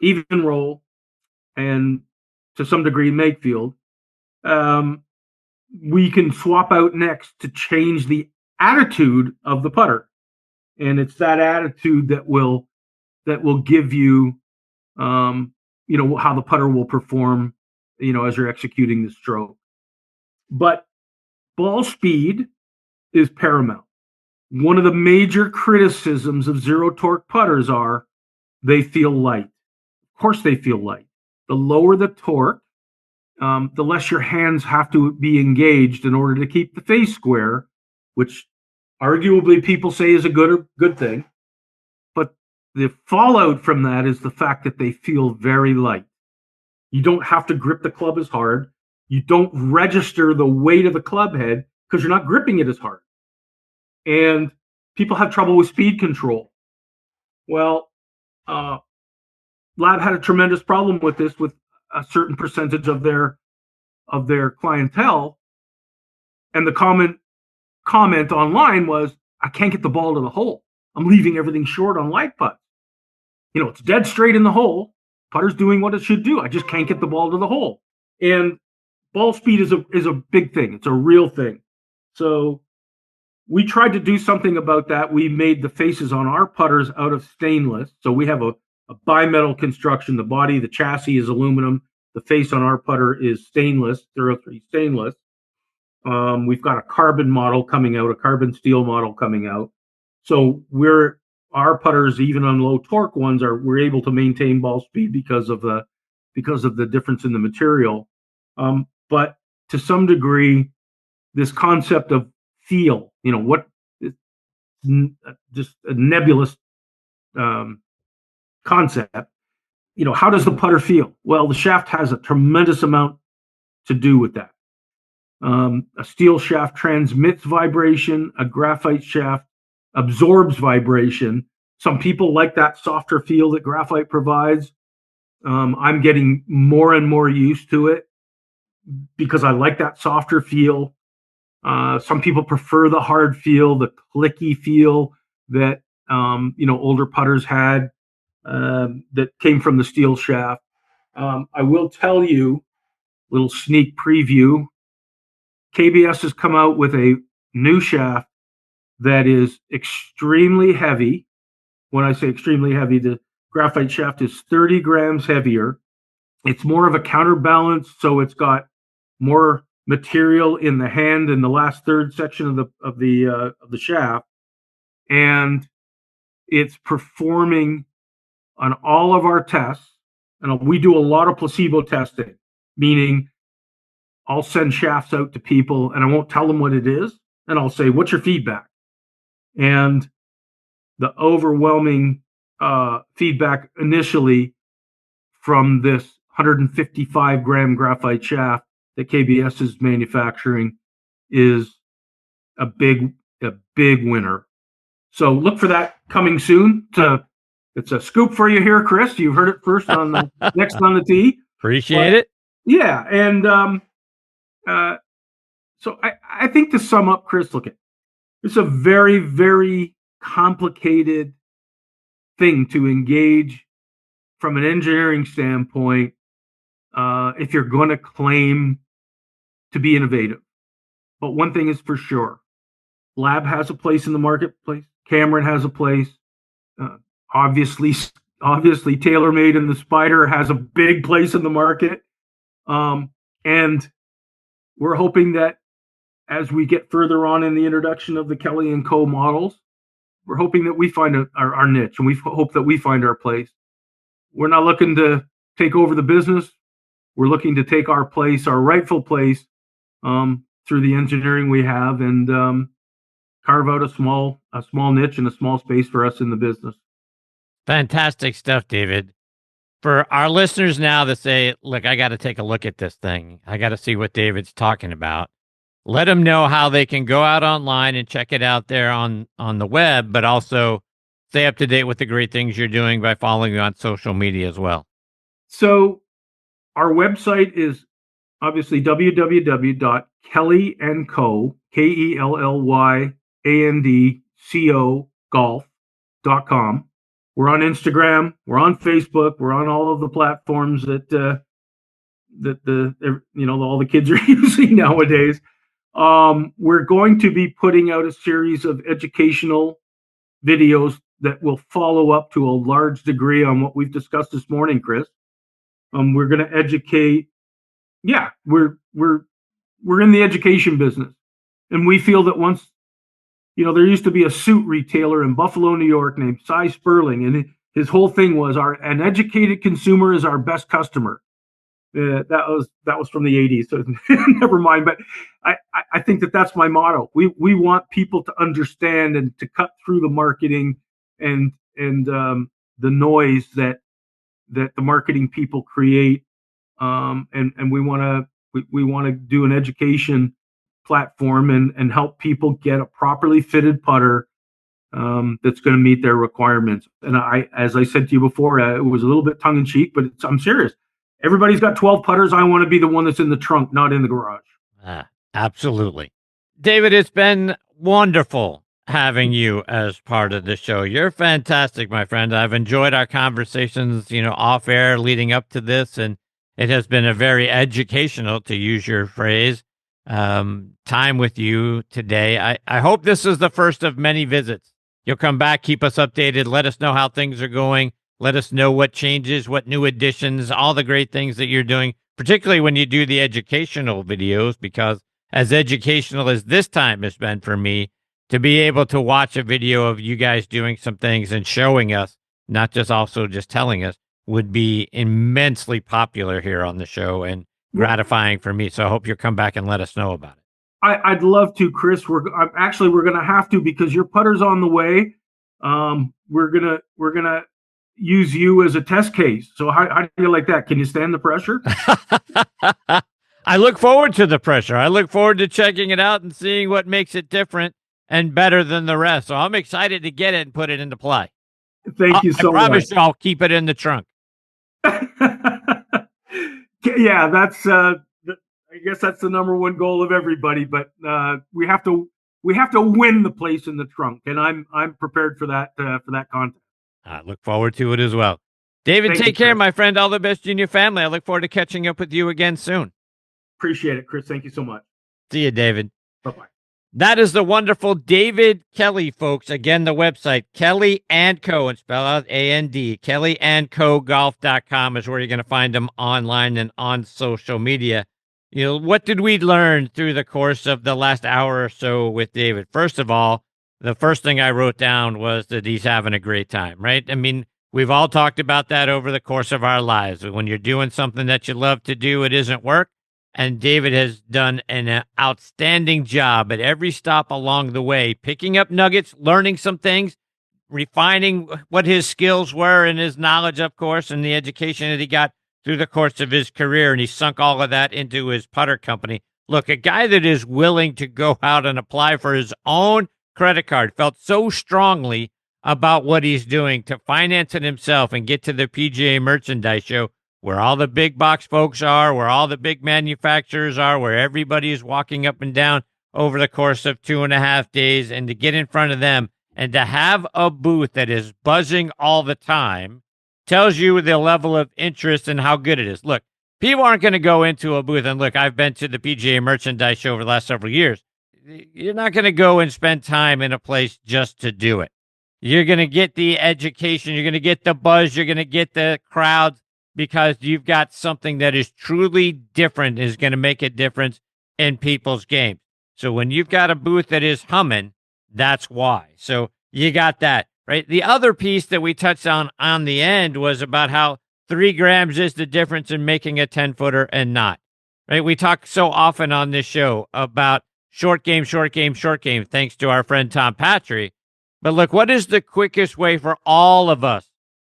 Even Roll, and to some degree Makefield. We can swap out necks to change the attitude of the putter, and it's that attitude that will give you, how the putter will perform, as you're executing the stroke. But ball speed is paramount. One of the major criticisms of zero torque putters are they feel light. Of course they feel light. The lower the torque, the less your hands have to be engaged in order to keep the face square, which arguably people say is a good thing. But the fallout from that is the fact that they feel very light. You don't have to grip the club as hard. You don't register the weight of the club head because you're not gripping it as hard. And people have trouble with speed control. Well, Lab had a tremendous problem with this with a certain percentage of their clientele. And the comment online was, I can't get the ball to the hole. I'm leaving everything short on light putts. It's dead straight in the hole. Putter's doing what it should do. I just can't get the ball to the hole. And ball speed is a big thing. It's a real thing. So we tried to do something about that. We made the faces on our putters out of stainless. So we have a bimetal construction. The body, the chassis is aluminum. The face on our putter is stainless, 03 stainless. We've got a carbon model coming out, a carbon steel model coming out. So our putters, even on low torque ones, we're able to maintain ball speed because of the difference in the material. But to some degree, this concept of feel, just a nebulous concept. How does the putter feel? Well, the shaft has a tremendous amount to do with that. A steel shaft transmits vibration. A graphite shaft absorbs vibration. Some people like that softer feel that graphite provides. I'm getting more and more used to it because I like that softer feel. Some people prefer the hard feel, the clicky feel that older putters had that came from the steel shaft. I will tell you, little sneak preview, KBS has come out with a new shaft that is extremely heavy. When I say extremely heavy, the graphite shaft is 30 grams heavier. It's more of a counterbalance, so it's got more material in the hand in the last third section of the shaft, and it's performing on all of our tests. And we do a lot of placebo testing, meaning I'll send shafts out to people and I won't tell them what it is, and I'll say, "What's your feedback?" And the overwhelming feedback initially from this 155 gram graphite shaft that KBS is manufacturing is a big winner. So look for that coming soon. It's a scoop for you here, Chris. You heard it first on the Next on the Tee. Appreciate it. Yeah, and so I think to sum up, Chris, look, it's a very, very complicated thing to engage from an engineering standpoint if you're going to claim to be innovative. But one thing is for sure, Lab has a place in the marketplace. Cameron has a place. Obviously, TaylorMade and the Spider has a big place in the market. And we're hoping that as we get further on in the introduction of the Kelly & Co. models, we're hoping that we find our niche, and we hope that we find our place. We're not looking to take over the business. We're looking to take our place, our rightful place, through the engineering we have, and carve out a small niche and a small space for us in the business. Fantastic stuff, David. For our listeners now that say, look, I got to take a look at this thing. I got to see what David's talking about. Let them know how they can go out online and check it out there on the web, but also stay up to date with the great things you're doing by following you on social media as well. So our website is obviously www.kellyandco, KELLYANDCO golf.com. We're on Instagram. We're on Facebook. We're on all of the platforms that all the kids are using nowadays. We're going to be putting out a series of educational videos that will follow up to a large degree on what we've discussed this morning, Chris. We're going to educate. Yeah, we're in the education business, and we feel that once, there used to be a suit retailer in Buffalo, New York named Cy Sperling, and his whole thing was an educated consumer is our best customer. That was from the 80s, so never mind. But I think that's my motto. We want people to understand and to cut through the marketing and the noise that the marketing people create. And we want to do an education platform and help people get a properly fitted putter that's going to meet their requirements. And as I said to you before, it was a little bit tongue in cheek, but I'm serious. Everybody's got 12 putters. I want to be the one that's in the trunk, not in the garage. Absolutely. David, it's been wonderful having you as part of the show. You're fantastic, my friend. I've enjoyed our conversations, off air leading up to this, and it has been a very educational, to use your phrase, time with you today. I hope this is the first of many visits. You'll come back, keep us updated, let us know how things are going. Let us know what changes, what new additions, all the great things that you're doing, particularly when you do the educational videos, because as educational as this time has been for me, to be able to watch a video of you guys doing some things and showing us, not just also just telling us, would be immensely popular here on the show and gratifying for me. So I hope you'll come back and let us know about it. I'd love to, Chris. We're going to have to, because your putter's on the way. We're gonna use you as a test case. So how do you like that? Can you stand the pressure? I look forward to the pressure. I look forward to checking it out and seeing what makes it different and better than the rest. So I'm excited to get it and put it into play. Thank you so much. I promise you I'll keep it in the trunk. Yeah, I guess that's the number one goal of everybody, but we have to we have to win the place in the trunk, and I'm prepared for that contest. I look forward to it as well. David, take care, my friend. All the best to you and your family. I look forward to catching up with you again soon. Appreciate it, Chris. Thank you so much. See you, David. Bye-bye. That is the wonderful David Kelly, folks. Again, the website, Kelly & Co., and spell out A-N-D. KellyandCoGolf.com is where you're going to find them online and on social media. You know, what did we learn through the course of the last hour or so with David? First of all, the first thing I wrote down was that he's having a great time, right? I mean, we've all talked about that over the course of our lives. When you're doing something that you love to do, it isn't work. And David has done an outstanding job at every stop along the way, picking up nuggets, learning some things, refining what his skills were and his knowledge, of course, and the education that he got through the course of his career. And he sunk all of that into his putter company. Look, a guy that is willing to go out and apply for his own credit card, felt so strongly about what he's doing to finance it himself and get to the PGA Merchandise Show, where all the big box folks are, where all the big manufacturers are, where everybody is walking up and down over the course of 2.5 days, and to get in front of them and to have a booth that is buzzing all the time tells you the level of interest and how good it is. Look, people aren't going to go into a booth, and look, I've been to the PGA Merchandise Show over the last several years. You're not going to go and spend time in a place just to do it. You're going to get the education, you're going to get the buzz, you're going to get the crowds, because you've got something that is truly different, is going to make a difference in people's games. So when you've got a booth that is humming, that's why. So you got that, right? The other piece that we touched on the end was about how 3 grams is the difference in making a 10-footer and not, right? We talk so often on this show about short game, thanks to our friend Tom Patry. But look, what is the quickest way for all of us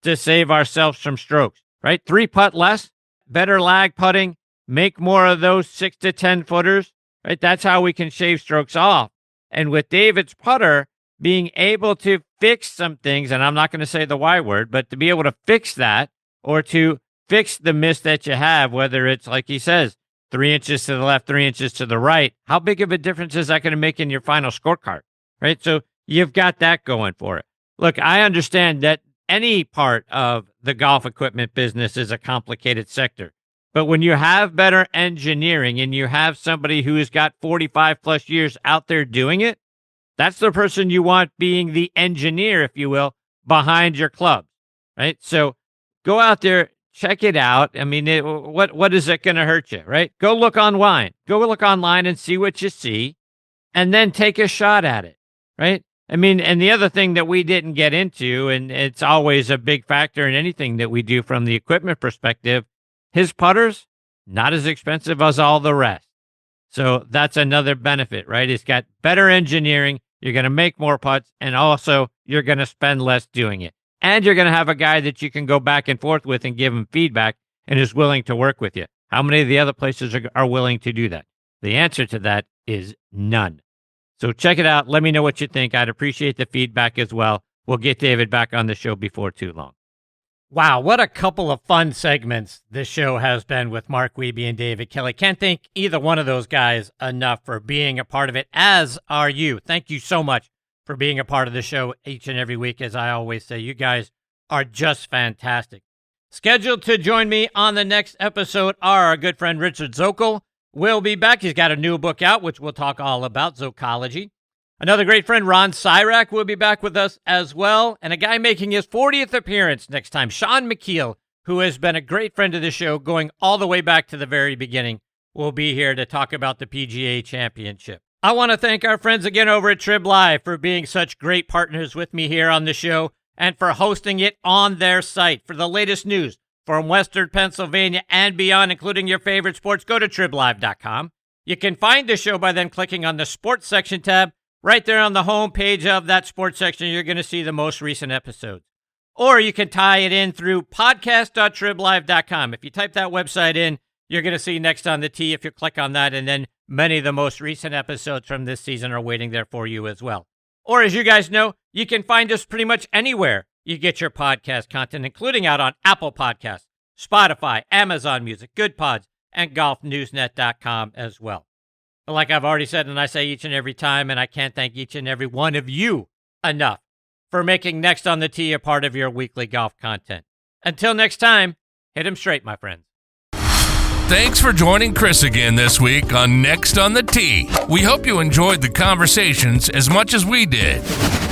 to save ourselves some strokes? Right? 3 putt less, better lag putting, make more of those 6 to 10 footers, right? That's how we can shave strokes off. And with David's putter, being able to fix some things, and I'm not going to say the Y word, but to be able to fix that, or to fix the miss that you have, whether it's, like he says, 3 inches to the left, 3 inches to the right, how big of a difference is that going to make in your final scorecard, right? So you've got that going for it. Look, I understand that any part of the golf equipment business is a complicated sector. But when you have better engineering and you have somebody who has got 45 plus years out there doing it, that's the person you want being the engineer, if you will, behind your club, right? So go out there, check it out. I mean, what is it going to hurt you, right? Go look online. Go look online and see what you see, and then take a shot at it, right? I mean, and the other thing that we didn't get into, and it's always a big factor in anything that we do from the equipment perspective, his putters, not as expensive as all the rest. So that's another benefit, right? It's got better engineering. You're going to make more putts, and also you're going to spend less doing it. And you're going to have a guy that you can go back and forth with and give him feedback and is willing to work with you. How many of the other places are willing to do that? The answer to that is none. So check it out. Let me know what you think. I'd appreciate the feedback as well. We'll get David back on the show before too long. Wow, what a couple of fun segments this show has been with Mark Wiebe and David Kelly. Can't thank either one of those guys enough for being a part of it, as are you. Thank you so much for being a part of the show each and every week. As I always say, you guys are just fantastic. Scheduled to join me on the next episode are our good friend Richard Zokol. We'll be back. He's got a new book out, which we'll talk all about, Zocology. Another great friend, Ron Syrak, will be back with us as well. And a guy making his 40th appearance next time, Sean McKeel, who has been a great friend of the show going all the way back to the very beginning, will be here to talk about the PGA Championship. I want to thank our friends again over at Trib Live for being such great partners with me here on the show and for hosting it on their site. For the latest news from Western Pennsylvania and beyond, including your favorite sports, go to triblive.com. You can find the show by then clicking on the sports section tab. Right there on the home page of that sports section, you're going to see the most recent episodes. Or you can tie it in through podcast.triblive.com. If you type that website in, you're going to see Next on the Tee. If you click on that, and then many of the most recent episodes from this season are waiting there for you as well. Or as you guys know, you can find us pretty much anywhere you get your podcast content, including out on Apple Podcasts, Spotify, Amazon Music, Good Pods, and golfnewsnet.com as well. But like I've already said, and I say each and every time, and I can't thank each and every one of you enough for making Next on the Tee a part of your weekly golf content. Until next time, hit 'em straight, my friends. Thanks for joining Chris again this week on Next on the Tee. We hope you enjoyed the conversations as much as we did.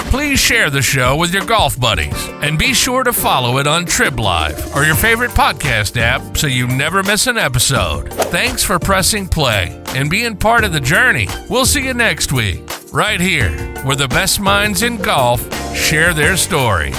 Please share the show with your golf buddies and be sure to follow it on Trib Live or your favorite podcast app so you never miss an episode. Thanks for pressing play and being part of the journey. We'll see you next week, right here, where the best minds in golf share their stories.